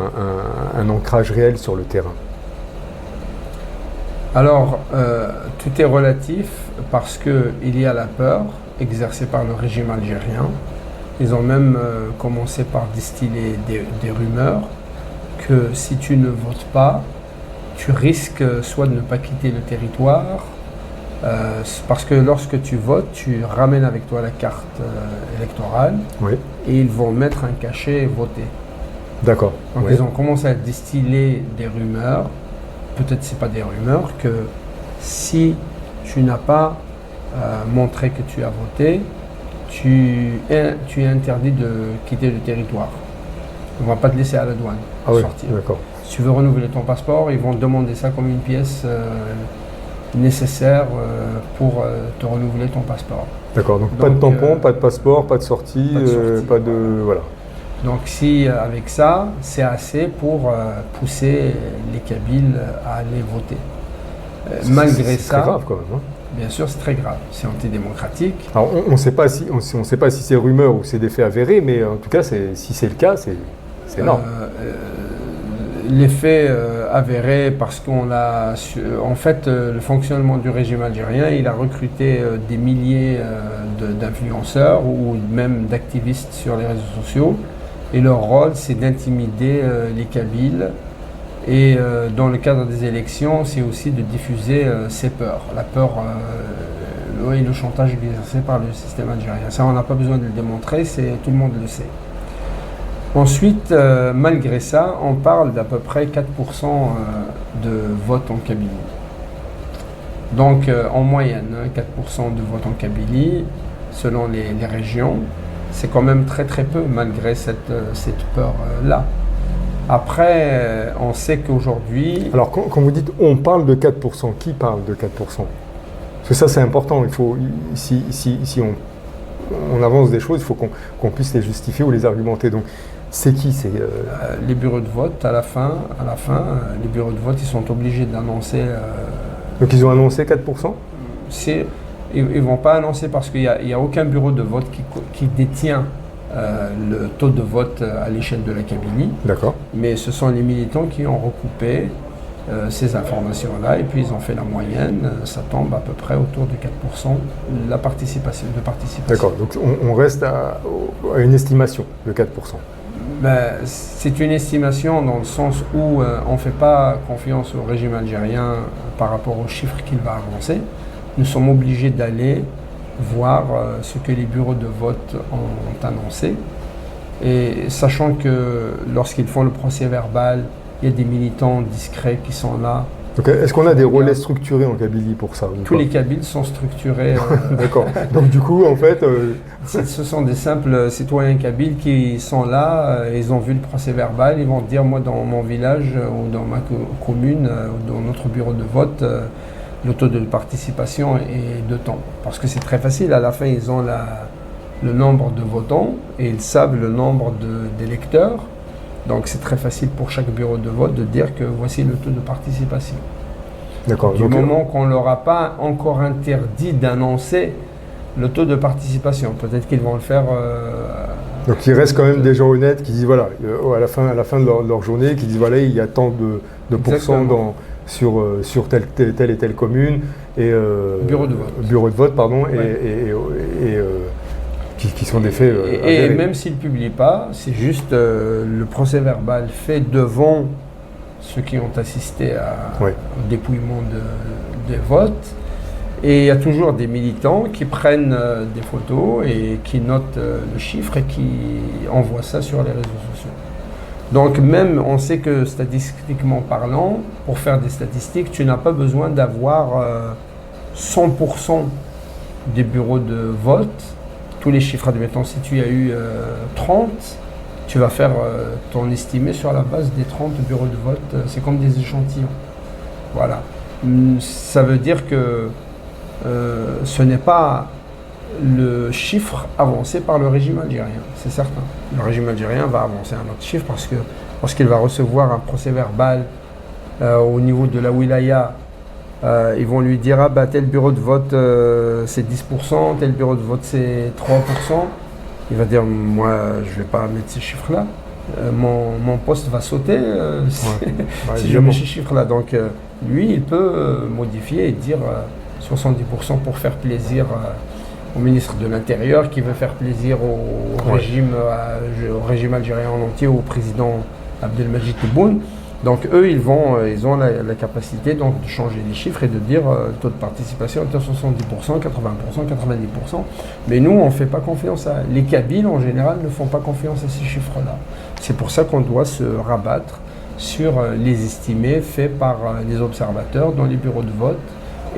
un ancrage réel sur le terrain? Alors, tout est relatif parce qu'il y a la peur exercée par le régime algérien. Ils ont même commencé par distiller des rumeurs que si tu ne votes pas, tu risques soit de ne pas quitter le territoire, parce que lorsque tu votes, tu ramènes avec toi la carte électorale, oui. Et ils vont mettre un cachet et voter. D'accord. Donc oui. ils ont commencé à distiller des rumeurs peut-être c'est pas des rumeurs, que si tu n'as pas montré que tu as voté, tu es interdit de quitter le territoire. On ne va pas te laisser à la douane sortir. D'accord. Si tu veux renouveler ton passeport, ils vont te demander ça comme une pièce nécessaire pour te renouveler ton passeport. D'accord, donc pas de tampon, pas de passeport, pas de sortie, pas de voilà. Donc si avec ça, c'est assez pour pousser les Kabyles à aller voter. Malgré ça, c'est très grave quand même. Hein. Bien sûr, c'est très grave. C'est antidémocratique. Alors on ne sait pas si c'est rumeur ou c'est des faits avérés, mais en tout cas, si c'est le cas, c'est énorme. Les faits avérés parce qu'on a, en fait, le fonctionnement du régime algérien, il a recruté des milliers d'influenceurs ou même d'activistes sur les réseaux sociaux. Et leur rôle, c'est d'intimider les Kabyles. Et dans le cadre des élections, c'est aussi de diffuser ces peurs. La peur et le chantage exercé par le système algérien. Ça, on n'a pas besoin de le démontrer, tout le monde le sait. Ensuite, malgré ça, on parle d'à peu près 4% de vote en Kabylie. Donc, en moyenne, 4% de vote en Kabylie, selon les régions, c'est quand même très très peu, malgré cette peur-là. Après, on sait qu'aujourd'hui... Alors, quand vous dites « on parle de 4%», qui parle de 4%? Parce que ça, c'est important. Il faut, si on avance des choses, il faut qu'on puisse les justifier ou les argumenter. Donc, c'est qui? Les bureaux de vote, à la fin, les bureaux de vote, ils sont obligés d'annoncer... Donc, ils ont annoncé 4%? Ils ne vont pas annoncer parce qu'il n'y a aucun bureau de vote qui détient le taux de vote à l'échelle de la Kabylie. D'accord. Mais ce sont les militants qui ont recoupé ces informations-là et puis ils ont fait la moyenne. Ça tombe à peu près autour de 4% de participation. D'accord, donc on reste à une estimation de 4%. C'est une estimation dans le sens où on ne fait pas confiance au régime algérien par rapport aux chiffres qu'il va avancer. Nous sommes obligés d'aller voir ce que les bureaux de vote ont annoncé. Et sachant que lorsqu'ils font le procès verbal, il y a des militants discrets qui sont là. Donc, est-ce qu'on a des relais structurés en Kabylie pour ça? Tous les Kabyles sont structurés. D'accord. Donc du coup, en fait... Ce sont des simples citoyens kabyles qui sont là, ils ont vu le procès verbal, ils vont dire, moi dans mon village ou dans ma commune ou dans notre bureau de vote, le taux de participation est de temps. Parce que c'est très facile, à la fin ils ont le nombre de votants et ils savent le nombre d'électeurs. Donc c'est très facile pour chaque bureau de vote de dire que voici le taux de participation. D'accord. Du moment qu'on ne leur a pas encore interdit d'annoncer le taux de participation, peut-être qu'ils vont le faire... Donc il reste quand même des gens honnêtes qui disent, voilà, à la fin de leur journée, qui disent, voilà, il y a tant de pourcents sur telle et telle commune. Et, bureau de vote. Bureau de vote, pardon, ouais. Qui sont des faits et même s'ils ne publient pas, c'est juste le procès verbal fait devant ceux qui ont assisté au dépouillement des votes. Et il y a toujours des militants qui prennent des photos et qui notent le chiffre et qui envoient ça sur les réseaux sociaux. Donc même, on sait que statistiquement parlant, pour faire des statistiques, tu n'as pas besoin d'avoir 100% des bureaux de vote. Tous les chiffres, admettons, si tu as eu 30, tu vas faire ton estimé sur la base des 30 bureaux de vote. C'est comme des échantillons. Voilà. Ça veut dire que ce n'est pas le chiffre avancé par le régime algérien, c'est certain. Le régime algérien va avancer un autre chiffre parce que lorsqu'il va recevoir un procès verbal au niveau de la wilaya, ils vont lui dire tel bureau de vote c'est 10%, tel bureau de vote c'est 3%. Il va dire moi je ne vais pas mettre ces chiffres-là. Mon poste va sauter si je mets ces chiffres-là. Donc lui il peut modifier et dire 70% pour faire plaisir au ministre de l'Intérieur qui veut faire plaisir au régime algérien en entier, au président Abdelmadjid Tebboune. Donc eux, ils ont la capacité donc, de changer les chiffres et de dire le taux de participation est à 70%, 80%, 90%. Mais nous, on ne fait pas confiance à... Les Kabyles, en général, ne font pas confiance à ces chiffres-là. C'est pour ça qu'on doit se rabattre sur les estimés faits par les observateurs dans les bureaux de vote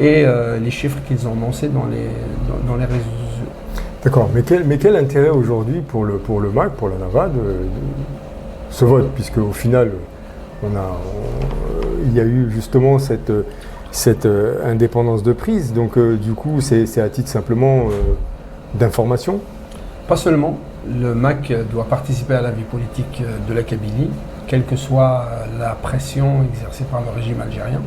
et les chiffres qu'ils ont annoncés dans les réseaux sociaux. D'accord, mais quel intérêt aujourd'hui pour le MAC, pour la NAVA, de ce vote, puisque au final, il y a eu justement cette indépendance de prise, donc du coup c'est à titre simplement d'information? Pas seulement, le MAC doit participer à la vie politique de la Kabylie, quelle que soit la pression exercée par le régime algérien.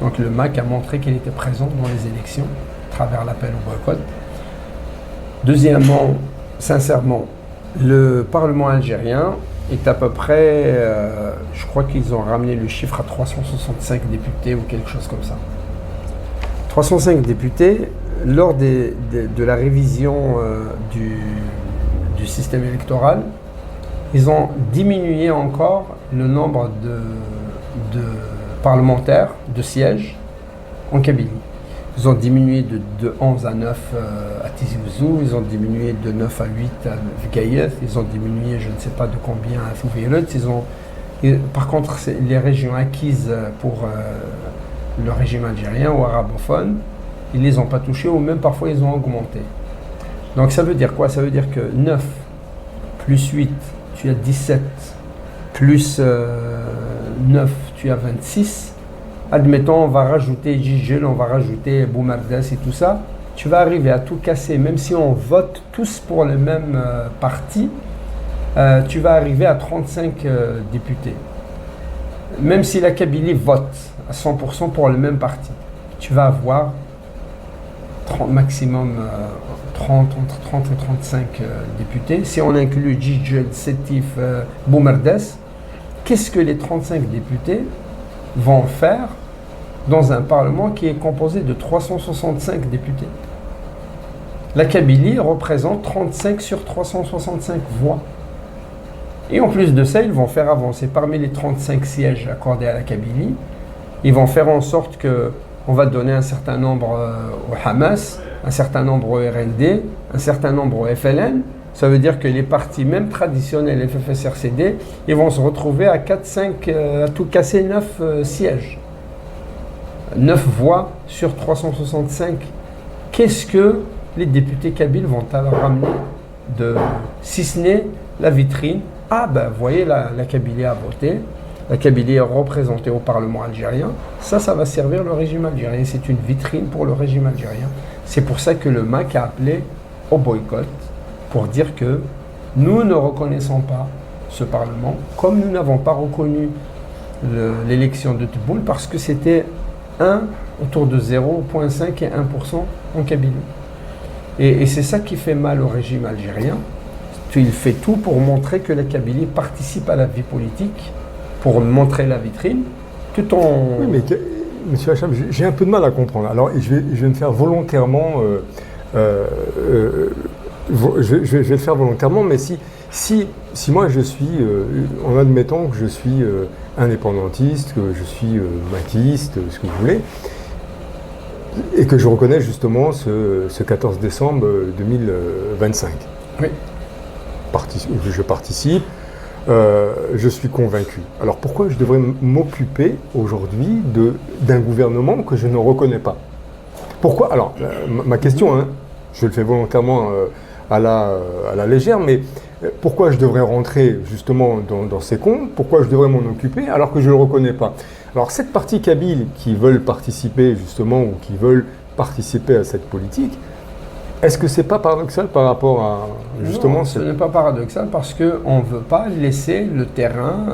Donc le MAC a montré qu'il était présent dans les élections, à travers l'appel au boycott. Deuxièmement, sincèrement, le Parlement algérien est à peu près, je crois qu'ils ont ramené le chiffre à 365 députés ou quelque chose comme ça. 305 députés, lors de la révision du système électoral, ils ont diminué encore le nombre de parlementaires, de sièges en Kabylie. Ils ont diminué de 11 à 9 à Tizi Ouzou, ils ont diminué de 9 à 8 à Vgayeth, ils ont diminué je ne sais pas de combien à Fouviret. Par contre, les régions acquises pour le régime algérien ou arabophone, ils ne les ont pas touchées ou même parfois ils ont augmenté. Donc ça veut dire quoi? Ça veut dire que 9 plus 8, tu as 17, plus 9, tu as 26. Admettons, on va rajouter Gigel, on va rajouter Boumardas et tout ça. Tu vas arriver à tout casser, même si on vote tous pour le même parti, tu vas arriver à 35 députés. Même si la Kabylie vote à 100% pour le même parti, tu vas avoir maximum entre 30 et 35 députés. Si on inclut Gigel, Sétif, Boumardas, qu'est-ce que les 35 députés vont faire dans un parlement qui est composé de 365 députés? La Kabylie représente 35 sur 365 voix. Et en plus de ça, ils vont faire avancer parmi les 35 sièges accordés à la Kabylie, ils vont faire en sorte qu'on va donner un certain nombre au Hamas, un certain nombre au RND, un certain nombre au FLN. Ça veut dire que les partis, même traditionnels, FFSRCD, ils vont se retrouver à 4-5, à tout casser 9 sièges. 9 voix sur 365. Qu'est-ce que les députés kabyles vont alors ramener si ce n'est la vitrine? Ah ben, vous voyez, la Kabylie a voté, la Kabylie est représentée au Parlement algérien. Ça va servir le régime algérien. C'est une vitrine pour le régime algérien. C'est pour ça que le MAC a appelé au boycott, pour dire que nous ne reconnaissons pas ce Parlement, comme nous n'avons pas reconnu l'élection de Tebboune, parce que c'était autour de 0,5 et 1% en Kabylie. Et c'est ça qui fait mal au régime algérien. Il fait tout pour montrer que la Kabylie participe à la vie politique, pour montrer la vitrine, tout en... Oui, mais monsieur Hacham, j'ai un peu de mal à comprendre. Alors, je vais me faire volontairement... je vais le faire volontairement, mais si moi je suis, en admettant que je suis indépendantiste, que je suis maquiste, ce que vous voulez, et que je reconnais justement ce 14 décembre 2025. Oui. Je participe, je suis convaincu. Alors pourquoi je devrais m'occuper aujourd'hui d'un gouvernement que je ne reconnais pas? Pourquoi? Alors, ma question, hein, je le fais volontairement à la légère, mais pourquoi je devrais rentrer justement dans ces comptes? Pourquoi je devrais m'en occuper alors que je ne le reconnais pas? Alors cette partie kabyle qui veulent participer justement ou qui veulent participer à cette politique, est-ce que c'est pas paradoxal par rapport à justement... Non, ce n'est pas paradoxal parce qu'on ne veut pas laisser le terrain,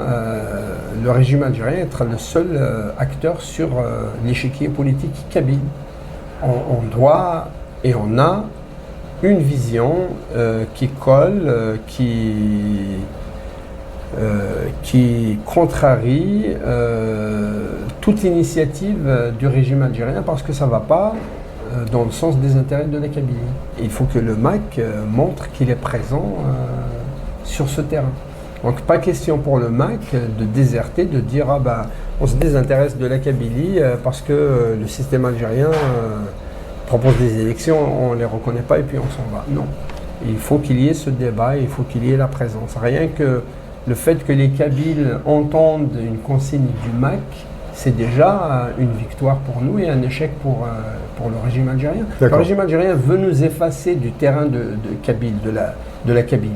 le régime algérien être le seul acteur sur l'échiquier politique kabyle. On doit et on a une vision qui colle, qui contrarie toute initiative du régime algérien parce que ça ne va pas dans le sens des intérêts de la Kabylie. Il faut que le MAC montre qu'il est présent sur ce terrain. Donc pas question pour le MAC de déserter, de dire ah bah on se désintéresse de la Kabylie parce que le système algérien propose des élections, on ne les reconnaît pas et puis on s'en va. Non. Il faut qu'il y ait ce débat, il faut qu'il y ait la présence. Rien que le fait que les Kabyles entendent une consigne du MAC, c'est déjà une victoire pour nous et un échec pour le régime algérien. Le régime algérien veut nous effacer du terrain de Kabylie, de la Kabylie.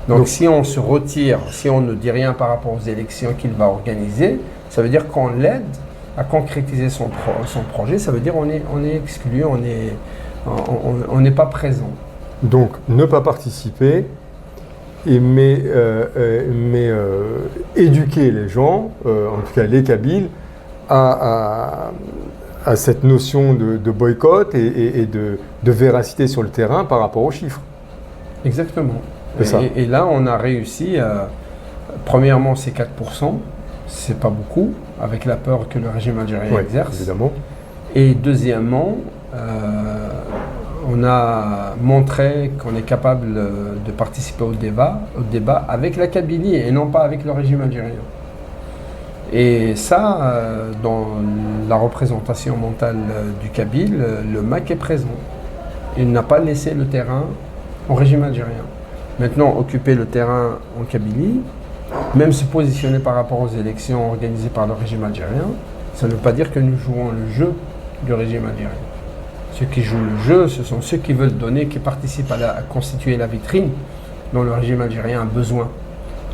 Donc si on se retire, si on ne dit rien par rapport aux élections qu'il va organiser, ça veut dire qu'on l'aide à concrétiser son projet, ça veut dire qu'on est exclu, on n'est pas présent. Donc ne pas participer, mais éduquer les gens, en tout cas les Kabyles, à cette notion de boycott et de véracité sur le terrain par rapport aux chiffres. Exactement. Et là, on a réussi, premièrement, c'est 4%, c'est pas beaucoup, avec la peur que le régime algérien exerce. Évidemment. Et deuxièmement, on a montré qu'on est capable de participer au débat avec la Kabylie et non pas avec le régime algérien. Et ça, dans la représentation mentale du Kabyle, le MAC est présent. Il n'a pas laissé le terrain au régime algérien. Maintenant, occuper le terrain en Kabylie, même se positionner par rapport aux élections organisées par le régime algérien, ça ne veut pas dire que nous jouons le jeu du régime algérien. Ceux qui jouent le jeu, ce sont ceux qui veulent donner, qui participent à constituer la vitrine dont le régime algérien a besoin.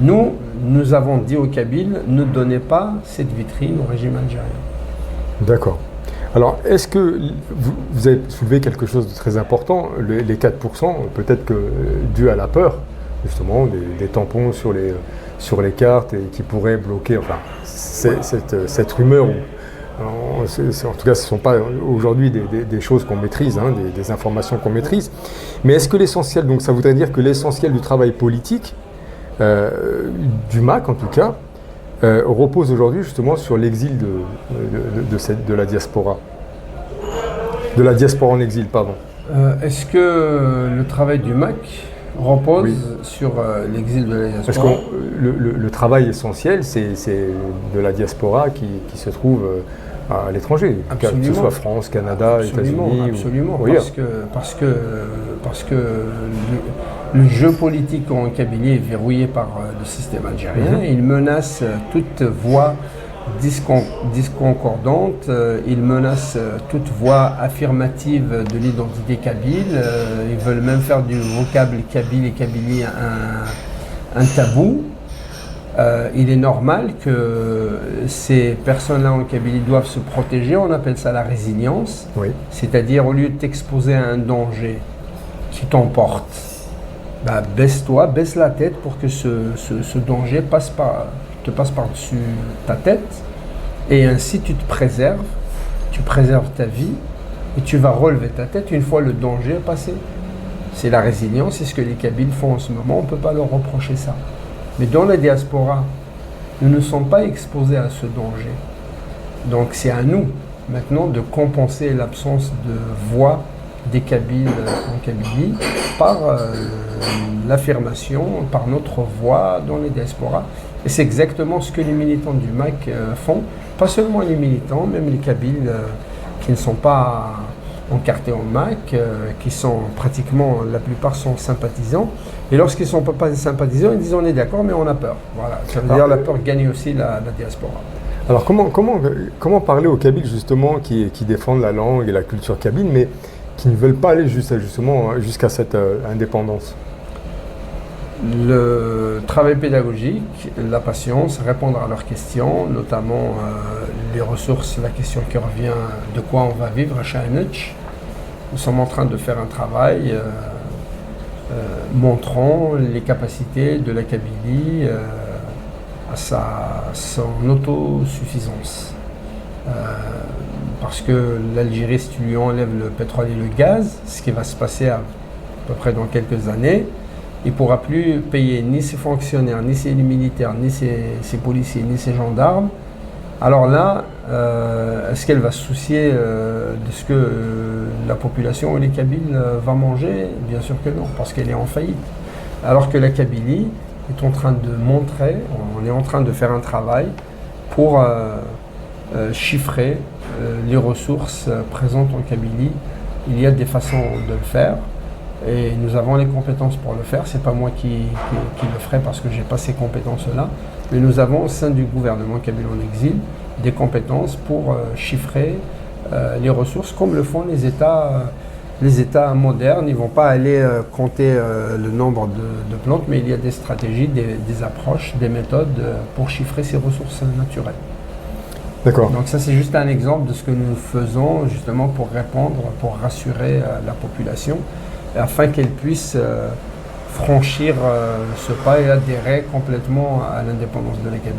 Nous avons dit aux Kabyles, ne donnez pas cette vitrine au régime algérien. D'accord. Alors, est-ce que vous avez soulevé quelque chose de très important, les 4%, peut-être que dû à la peur, justement, des tampons sur les cartes et qui pourraient bloquer, enfin, cette rumeur, en tout cas, ce ne sont pas aujourd'hui des choses qu'on maîtrise, hein, des informations qu'on maîtrise, mais est-ce que l'essentiel, donc ça voudrait dire que l'essentiel du travail politique, du MAC en tout cas, repose aujourd'hui justement sur l'exil de la diaspora. De la diaspora en exil, pardon. Est-ce que le travail du MAC repose sur l'exil de la diaspora? Parce que le travail essentiel, c'est de la diaspora qui se trouve à l'étranger, que ce soit France, Canada, États-Unis. Absolument, parce que le jeu politique en Kabylie est verrouillé par le système algérien. Il menace toute voix discordante, il menace toute voix affirmative de l'identité kabyle. Ils veulent même faire du vocable kabyle et kabylie un tabou. Il est normal que ces personnes-là en Kabylie doivent se protéger, on appelle ça la résilience, c'est-à-dire au lieu de t'exposer à un danger qui t'emporte, baisse-toi, baisse la tête pour que ce danger te passe par-dessus ta tête, et ainsi tu te préserves, tu préserves ta vie, et tu vas relever ta tête une fois le danger est passé. C'est la résilience, c'est ce que les Kabyles font en ce moment, on ne peut pas leur reprocher ça. Mais dans la diaspora, nous ne sommes pas exposés à ce danger. Donc c'est à nous maintenant de compenser l'absence de voix des Kabyles en Kabylie par l'affirmation, par notre voix dans les diasporas. Et c'est exactement ce que les militants du MAC font. Pas seulement les militants, même les Kabyles qui ne sont pas encartés au MAC, qui sont pratiquement, la plupart sont sympathisants. Et lorsqu'ils ne sont pas sympathisants, ils disent on est d'accord, mais on a peur. Voilà. Ça veut dire la peur gagne aussi la diaspora. Alors comment parler aux Kabyles justement qui défendent la langue et la culture kabyle, mais qui ne veulent pas aller jusqu'à cette indépendance? Le travail pédagogique, la patience, répondre à leurs questions, notamment les ressources, la question qui revient de quoi on va vivre à Chaïnitch. Nous sommes en train de faire un travail montrant les capacités de la Kabylie à son autosuffisance. Parce que l'Algérie, si tu lui enlèves le pétrole et le gaz, ce qui va se passer à peu près dans quelques années, il ne pourra plus payer ni ses fonctionnaires, ni ses militaires, ni ses policiers, ni ses gendarmes. Alors là, est-ce qu'elle va se soucier de ce que la population et les Kabyles va manger? Bien sûr que non, parce qu'elle est en faillite. Alors que la Kabylie est en train de montrer, on est en train de faire un travail pour chiffrer les ressources présentes en Kabylie. Il y a des façons de le faire. Et nous avons les compétences pour le faire. C'est pas moi qui le ferai parce que j'ai pas ces compétences-là. Mais nous avons au sein du gouvernement kabyle en exil des compétences pour chiffrer les ressources comme le font les États modernes. Ils ne vont pas aller compter le nombre de plantes, mais il y a des stratégies, des approches, des méthodes pour chiffrer ces ressources naturelles. D'accord. Donc ça, c'est juste un exemple de ce que nous faisons justement pour répondre, pour rassurer la population, afin qu'elle puisse franchir ce pas et adhérer complètement à l'indépendance de la Kabylie.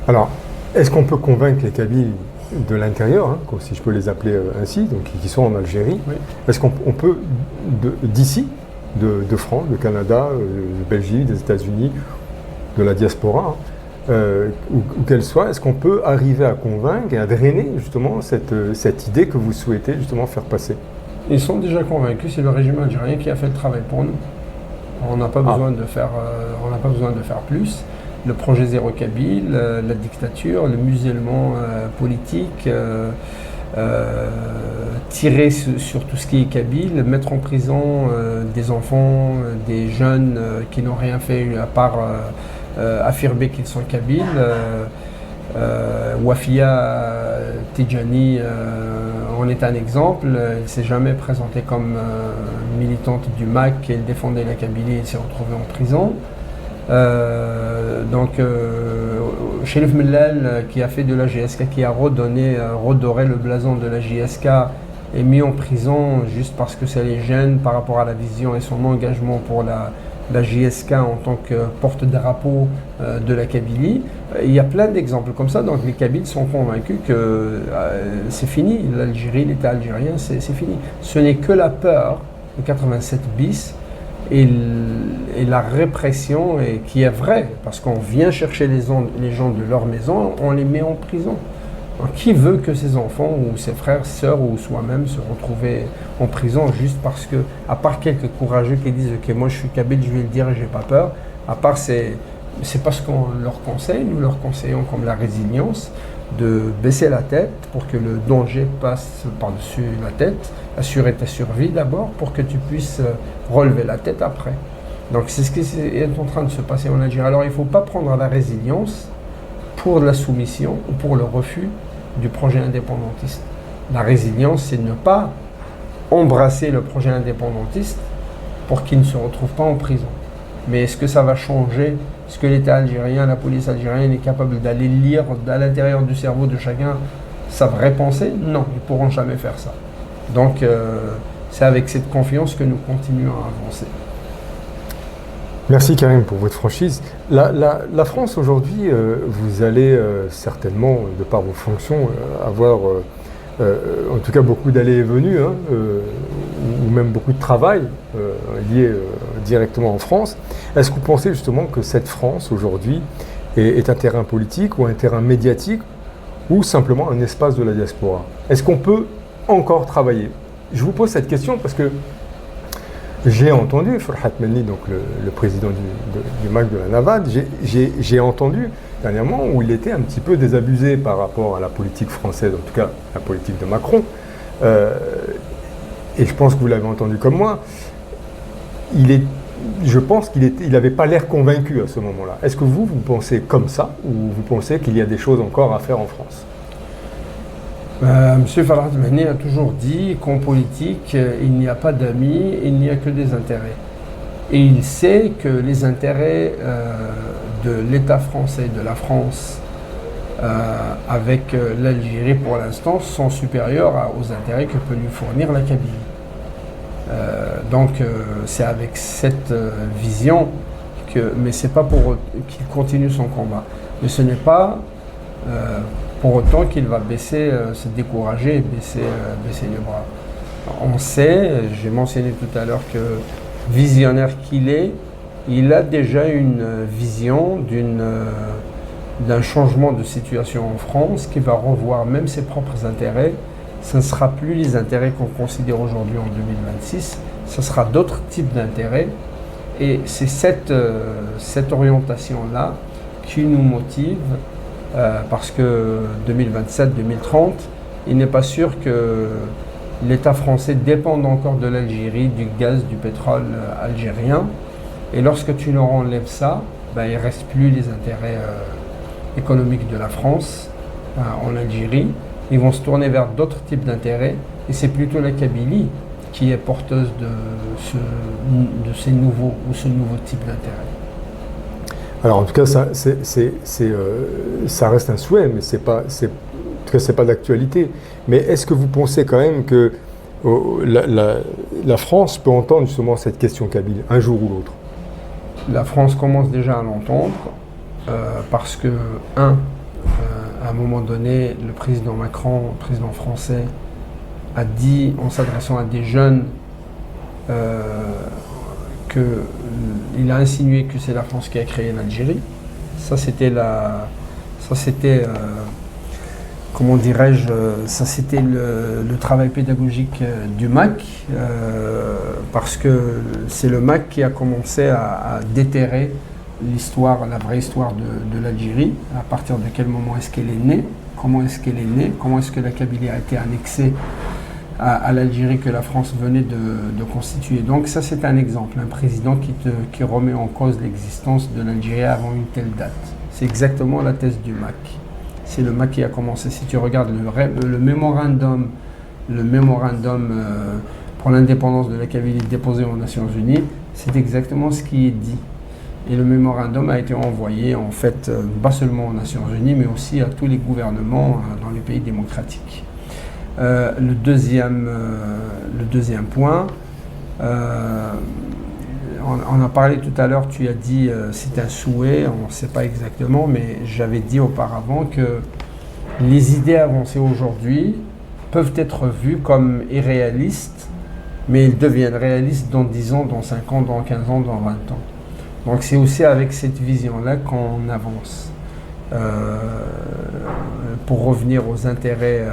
Alors, est-ce qu'on peut convaincre les Kabyles de l'intérieur, hein, si je peux les appeler ainsi, donc qui sont en Algérie, oui. Est-ce qu'on peut, d'ici, de France, de Canada, de Belgique, des États-Unis, de la diaspora, hein, où qu'elle soit, est-ce qu'on peut arriver à convaincre et à drainer justement cette idée que vous souhaitez justement faire passer? Ils sont déjà convaincus, c'est le régime algérien qui a fait le travail pour nous. On n'a pas besoin de faire plus. Le projet Zéro Kabyle, la dictature, le musulman politique, tirer sur tout ce qui est kabyle, mettre en prison des enfants, des jeunes qui n'ont rien fait à part affirmer qu'ils sont kabyles. Wafia Tidjani en est un exemple. Elle ne s'est jamais présentée comme militante du MAC, elle défendait la Kabylie et s'est retrouvée en prison. Sherif Mellal, qui a fait de la JSK, qui a redoré le blason de la JSK, est mis en prison juste parce que ça les gêne par rapport à la vision et son engagement pour la JSK en tant que porte-drapeau de la Kabylie. Il y a plein d'exemples comme ça, donc les Kabyles sont convaincus que c'est fini, l'Algérie, l'État algérien, c'est fini. Ce n'est que la peur de 87 bis et la répression qui est vraie, parce qu'on vient chercher les gens de leur maison, on les met en prison. Alors, qui veut que ses enfants ou ses frères, sœurs ou soi-même se retrouvent en prison juste parce que, à part quelques courageux qui disent « Ok, moi je suis kabyle, je vais le dire et j'ai pas peur », à part c'est parce qu'on leur conseille, nous leur conseillons comme la résilience, de baisser la tête pour que le danger passe par-dessus la tête, assurer ta survie d'abord pour que tu puisses relever la tête après. Donc c'est ce qui est en train de se passer en Algérie. Alors il ne faut pas prendre la résilience pour la soumission ou pour le refus du projet indépendantiste. La résilience, c'est ne pas embrasser le projet indépendantiste pour qu'il ne se retrouve pas en prison. Mais est-ce que ça va changer? Est-ce que l'État algérien, la police algérienne est capable d'aller lire à l'intérieur du cerveau de chacun sa vraie pensée? Non, ils ne pourront jamais faire ça. Donc c'est avec cette confiance que nous continuons à avancer. Merci Karim pour votre franchise. La France aujourd'hui, vous allez certainement, de par vos fonctions, avoir en tout cas beaucoup d'allées et venues, hein, ou même beaucoup de travail lié directement en France. Est-ce que vous pensez justement que cette France aujourd'hui est un terrain politique ou un terrain médiatique ou simplement un espace de la diaspora? Est-ce qu'on peut encore travailler? Je vous pose cette question parce que j'ai entendu Farhat Menni, donc le président du MAC de la Navad, j'ai entendu dernièrement où il était un petit peu désabusé par rapport à la politique française, en tout cas la politique de Macron. Et je pense que vous l'avez entendu comme moi. Je pense qu'il n'avait pas l'air convaincu à ce moment-là. Est-ce que vous pensez comme ça ou vous pensez qu'il y a des choses encore à faire en France? Monsieur Farhat Menni a toujours dit qu'en politique, il n'y a pas d'amis, il n'y a que des intérêts. Et il sait que les intérêts de l'État français, de la France, avec l'Algérie pour l'instant, sont supérieurs aux intérêts que peut lui fournir la Kabylie. Donc c'est avec cette vision mais c'est pas pour qu'il continue son combat. Mais ce n'est pas pour autant qu'il va se décourager et baisser les bras. On sait, j'ai mentionné tout à l'heure que visionnaire qu'il est, il a déjà une vision d'un changement de situation en France qui va revoir même ses propres intérêts. Ce ne sera plus les intérêts qu'on considère aujourd'hui en 2026, ce sera d'autres types d'intérêts. Et c'est cette orientation-là qui nous motive parce que 2027-2030, il n'est pas sûr que l'État français dépend encore de l'Algérie, du gaz, du pétrole algérien. Et lorsque tu leur enlèves ça, ben, il ne reste plus les intérêts économiques de la France en Algérie. Ils vont se tourner vers d'autres types d'intérêts. Et c'est plutôt la Kabylie qui est porteuse de ce nouveau type d'intérêt. Alors en tout cas, ça reste un souhait, mais en tout cas, c'est pas d'actualité. Mais est-ce que vous pensez quand même que la France peut entendre justement cette question kabyle un jour ou l'autre? La France commence déjà à l'entendre parce que, à un moment donné, le président Macron, le président français, a dit, en s'adressant à des jeunes, il a insinué que c'est la France qui a créé l'Algérie. Comment dirais-je, ça c'était le travail pédagogique du MAC, parce que c'est le MAC qui a commencé à déterrer la vraie histoire de l'Algérie, à partir de quel moment est-ce qu'elle est née, comment est-ce qu'elle est née, comment est-ce que la Kabylie a été annexée à l'Algérie que la France venait de constituer. Donc ça c'est un exemple, un président qui remet en cause l'existence de l'Algérie avant une telle date. C'est exactement la thèse du MAC. C'est le MAC qui a commencé. Si tu regardes le mémorandum pour l'indépendance de la Kabylie déposé aux Nations Unies, c'est exactement ce qui est dit. Et le mémorandum a été envoyé en fait pas seulement aux Nations Unies, mais aussi à tous les gouvernements dans les pays démocratiques. Le deuxième point, on a parlé tout à l'heure, tu as dit c'est un souhait, on ne sait pas exactement, mais j'avais dit auparavant que les idées avancées aujourd'hui peuvent être vues comme irréalistes, mais elles deviennent réalistes dans 10 ans, dans 5 ans, dans 15 ans, dans 20 ans. Donc c'est aussi avec cette vision-là qu'on avance. Pour revenir aux intérêts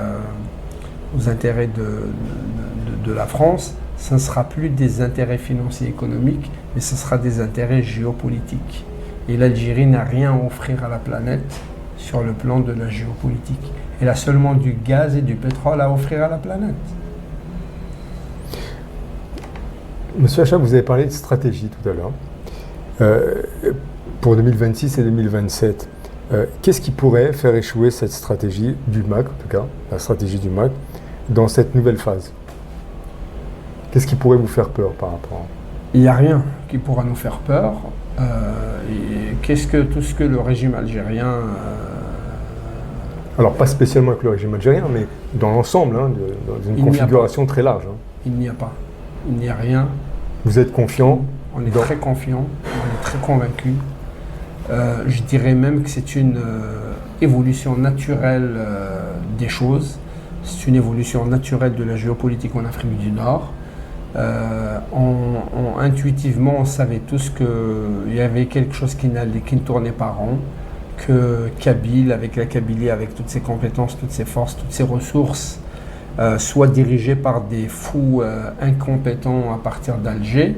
de la France, ce ne sera plus des intérêts financiers et économiques, mais ce sera des intérêts géopolitiques. Et l'Algérie n'a rien à offrir à la planète sur le plan de la géopolitique. Elle a seulement du gaz et du pétrole à offrir à la planète. Monsieur Achab, vous avez parlé de stratégie tout à l'heure. Pour 2026 et 2027, qu'est-ce qui pourrait faire échouer cette stratégie du MAC, en tout cas, la stratégie du MAC, dans cette nouvelle phase? Qu'est-ce qui pourrait vous faire peur par rapport à... Il n'y a rien qui pourra nous faire peur. Tout ce que le régime algérien... Alors pas spécialement avec le régime algérien, mais dans l'ensemble, dans une configuration très large. Il n'y a pas. Il n'y a rien. Vous êtes confiant? On est très confiant, on est très convaincu. Je dirais même que c'est une évolution naturelle des choses. C'est une évolution naturelle de la géopolitique en Afrique du Nord. Intuitivement, on savait tous qu'il y avait quelque chose qui ne tournait pas rond, que Kabylie, avec la Kabylie, avec toutes ses compétences, toutes ses forces, toutes ses ressources, soit dirigée par des fous incompétents à partir d'Alger.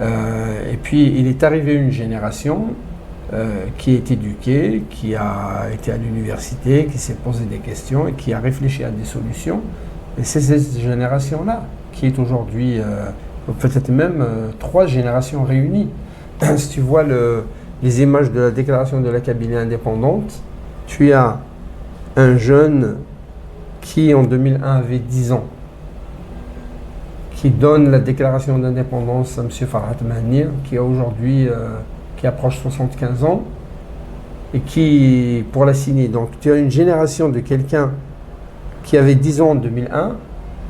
Et puis, il est arrivé une génération qui est éduquée, qui a été à l'université, qui s'est posé des questions et qui a réfléchi à des solutions. Et c'est cette génération-là qui est aujourd'hui, peut-être même 3 générations réunies. Si tu vois les images de la déclaration de la Kabylie indépendante, tu as un jeune qui, en 2001, avait 10 ans, qui donne la déclaration d'indépendance à M. Farhat Mahanir, qui a aujourd'hui, qui approche 75 ans, et qui, pour la signer. Donc tu as une génération de quelqu'un qui avait 10 ans en 2001,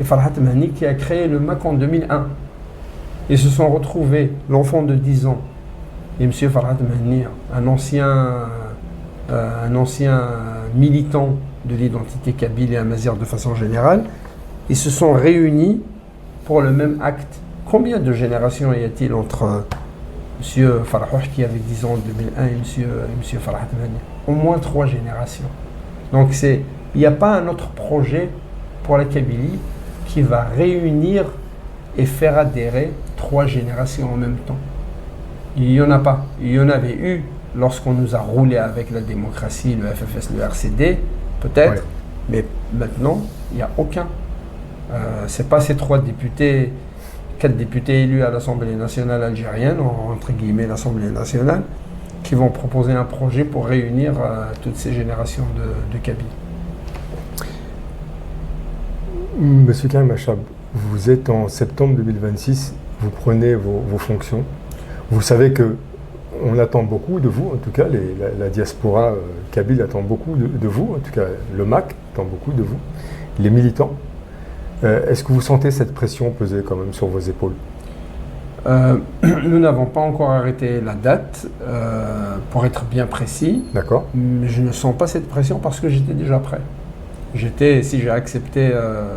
et Farhat Mahanir qui a créé le MAC en 2001. Ils se sont retrouvés, l'enfant de 10 ans, et M. Farhat Mahanir, un ancien militant de l'identité kabyle et amazigh de façon générale, ils se sont réunis pour le même acte. Combien de générations y a-t-il entre M. Farah qui avait 10 ans en 2001 et M. Farhat Mahanir? Au moins 3 générations. Donc il n'y a pas un autre projet pour la Kabylie qui va réunir et faire adhérer 3 générations en même temps. Il n'y en a pas. Il y en avait eu lorsqu'on nous a roulé avec la démocratie, le FFS, le RCD, peut-être, ouais. Mais maintenant, il n'y a aucun. C'est pas ces 4 députés élus à l'Assemblée nationale algérienne, entre guillemets l'Assemblée nationale, qui vont proposer un projet pour réunir toutes ces générations de Kabyles. Monsieur Karim Achab, vous êtes en septembre 2026, vous prenez vos fonctions. Vous savez que on attend beaucoup de vous, en tout cas la diaspora kabyle attend beaucoup de vous, en tout cas le MAC attend beaucoup de vous, les militants. Est-ce que vous sentez cette pression peser quand même sur vos épaules ? Nous n'avons pas encore arrêté la date, pour être bien précis. D'accord. Mais je ne sens pas cette pression parce que j'étais déjà prêt. Si j'ai accepté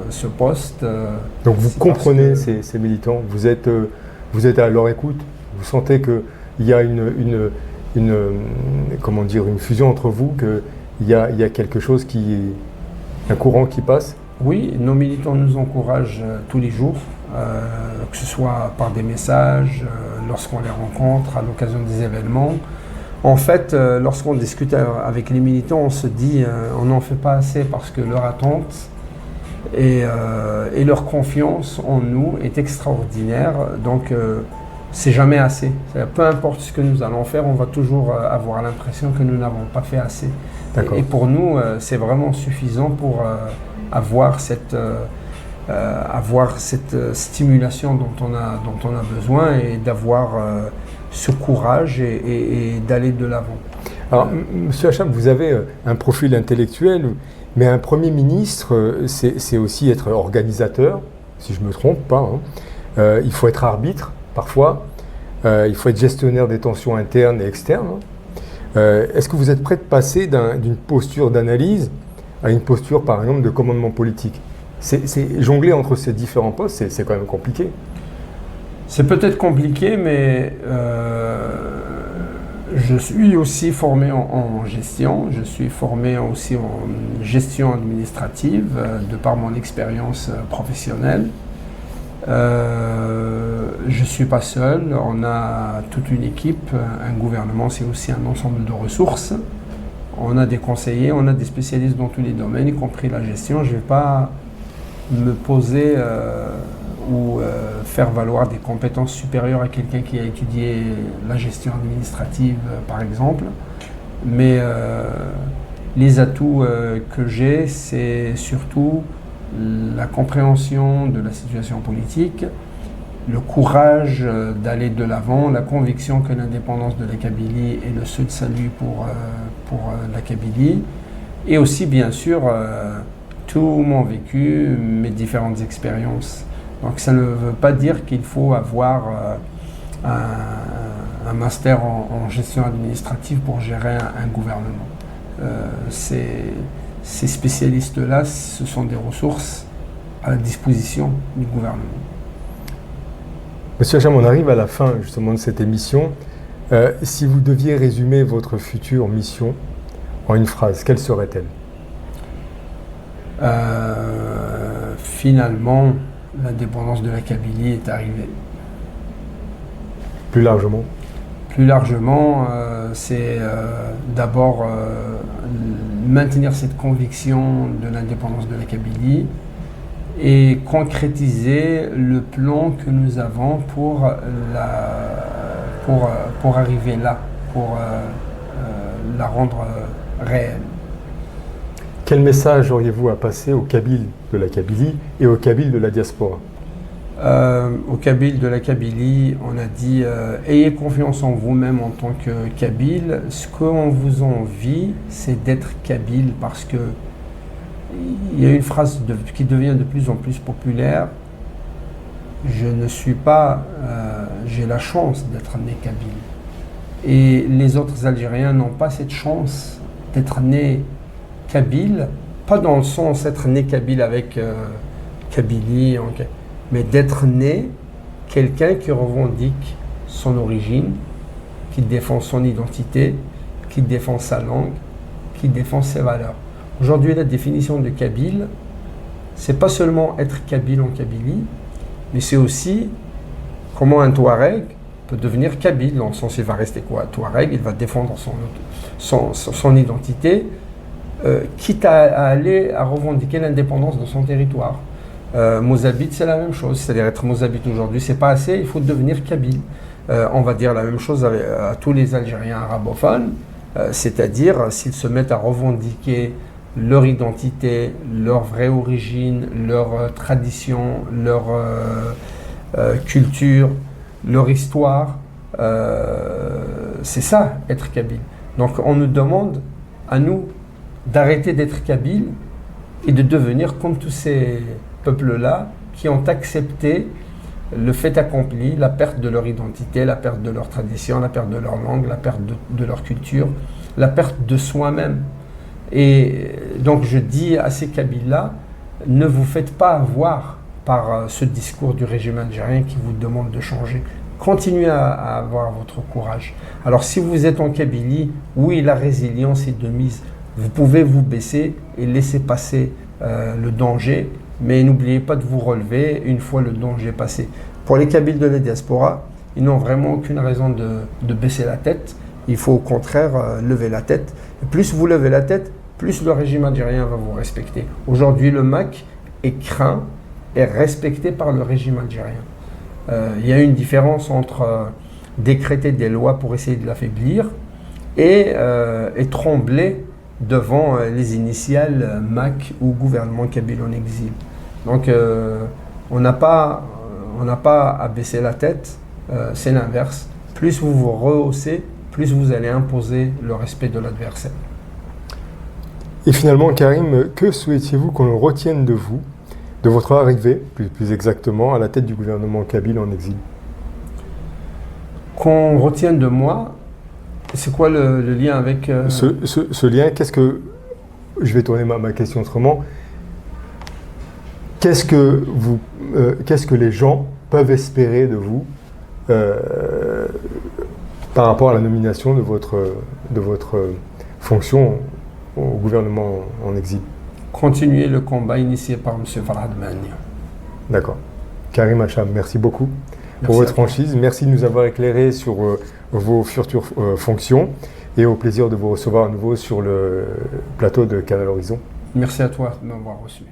ce poste... Donc vous comprenez ces militants, vous êtes à leur écoute, vous sentez qu'il y a une fusion entre vous, qu'il y a quelque chose un courant qui passe ? Oui, nos militants nous encouragent tous les jours, que ce soit par des messages, lorsqu'on les rencontre, à l'occasion des événements. En fait, lorsqu'on discute avec les militants, on se dit on n'en fait pas assez parce que leur attente et leur confiance en nous est extraordinaire. Donc, c'est jamais assez. Peu importe ce que nous allons faire, on va toujours avoir l'impression que nous n'avons pas fait assez. Et pour nous, c'est vraiment suffisant pour avoir cette stimulation dont on a besoin et d'avoir ce courage et d'aller de l'avant. Alors, Monsieur Achab, vous avez un profil intellectuel, mais un Premier ministre, c'est aussi être organisateur, si je ne me trompe pas. Il faut être arbitre, parfois. Il faut être gestionnaire des tensions internes et externes. Est-ce que vous êtes prêt de passer d'une posture d'analyse à une posture, par exemple, de commandement politique ? C'est jongler entre ces différents postes, c'est quand même compliqué. C'est peut-être compliqué, mais je suis aussi formé en gestion, je suis formé aussi en gestion administrative, de par mon expérience professionnelle. Je ne suis pas seul, on a toute une équipe, un gouvernement c'est aussi un ensemble de ressources. On a des conseillers, on a des spécialistes dans tous les domaines, y compris la gestion. Je ne vais pas me poser ou faire valoir des compétences supérieures à quelqu'un qui a étudié la gestion administrative, par exemple. Mais les atouts que j'ai, c'est surtout la compréhension de la situation politique, le courage d'aller de l'avant, la conviction que l'indépendance de la Kabylie est le seul salut pour la Kabylie, et aussi bien sûr tout mon vécu, mes différentes expériences. Donc ça ne veut pas dire qu'il faut avoir un master en gestion administrative pour gérer un gouvernement. Ces spécialistes-là, ce sont des ressources à la disposition du gouvernement. Monsieur Achab, on arrive à la fin justement de cette émission. Si vous deviez résumer votre future mission en une phrase, quelle serait-elle ? Finalement, l'indépendance de la Kabylie est arrivée. Plus largement ? Plus largement, c'est d'abord maintenir cette conviction de l'indépendance de la Kabylie et concrétiser le plan que nous avons pour arriver là, pour la rendre réelle. Quel message auriez-vous à passer aux Kabyles de la Kabylie et aux Kabyles de la diaspora ? Aux Kabyles de la Kabylie, on a dit ayez confiance en vous-même en tant que Kabyle. Ce qu'on vous envie, c'est d'être Kabyle parce que il y a une phrase qui devient de plus en plus populaire. Je ne suis pas, j'ai la chance d'être né Kabyle. Et les autres Algériens n'ont pas cette chance d'être nés Kabyle, pas dans le sens d'être né Kabyle avec Kabylie, mais d'être né quelqu'un qui revendique son origine, qui défend son identité, qui défend sa langue, qui défend ses valeurs. Aujourd'hui, la définition de Kabyle, c'est pas seulement être Kabyle en Kabylie, mais c'est aussi comment un Touareg peut devenir Kabyle, dans le sens il va rester quoi, Touareg, il va défendre son identité, quitte à aller à revendiquer l'indépendance de son territoire. Mozabite, c'est la même chose. C'est-à-dire être Mozabite aujourd'hui, c'est pas assez, il faut devenir kabyle. On va dire la même chose à tous les Algériens arabophones, c'est-à-dire s'ils se mettent à revendiquer leur identité, leur vraie origine, leur tradition, leur culture, leur histoire, c'est ça, être kabyle. Donc on nous demande, à nous, d'arrêter d'être kabyle et de devenir comme tous ces peuples-là qui ont accepté le fait accompli, la perte de leur identité, la perte de leur tradition, la perte de leur langue, la perte de leur culture, la perte de soi-même. Et donc je dis à ces Kabyles-là, ne vous faites pas avoir par ce discours du régime algérien qui vous demande de changer. Continuez à avoir votre courage. Alors si vous êtes en Kabylie, oui, la résilience est de mise. Vous pouvez vous baisser et laisser passer le danger, mais n'oubliez pas de vous relever une fois le danger passé. Pour les Kabyles de la diaspora, ils n'ont vraiment aucune raison de baisser la tête. Il faut au contraire lever la tête. Et plus vous levez la tête, plus le régime algérien va vous respecter. Aujourd'hui, le MAC est craint et respecté par le régime algérien. Il y a une différence entre décréter des lois pour essayer de l'affaiblir et trembler devant les initiales MAC ou gouvernement kabyle en exil. Donc on n'a pas à baisser la tête, c'est l'inverse. Plus vous vous rehaussez, plus vous allez imposer le respect de l'adversaire. Et finalement, Karim, que souhaitiez-vous qu'on retienne de vous, de votre arrivée, plus exactement, à la tête du gouvernement kabyle en exil? Qu'on retienne de moi, c'est quoi le lien avec... Ce lien, qu'est-ce que... Je vais tourner ma question autrement. Qu'est-ce que les gens peuvent espérer de vous par rapport à la nomination de votre fonction au gouvernement en exil? Continuer le combat initié par M. Farhad Mehani. D'accord. Karim Hacham, merci beaucoup pour votre franchise. Merci de nous avoir éclairé sur vos futures fonctions et au plaisir de vous recevoir à nouveau sur le plateau de Canal Horizon. Merci à toi de m'avoir reçu.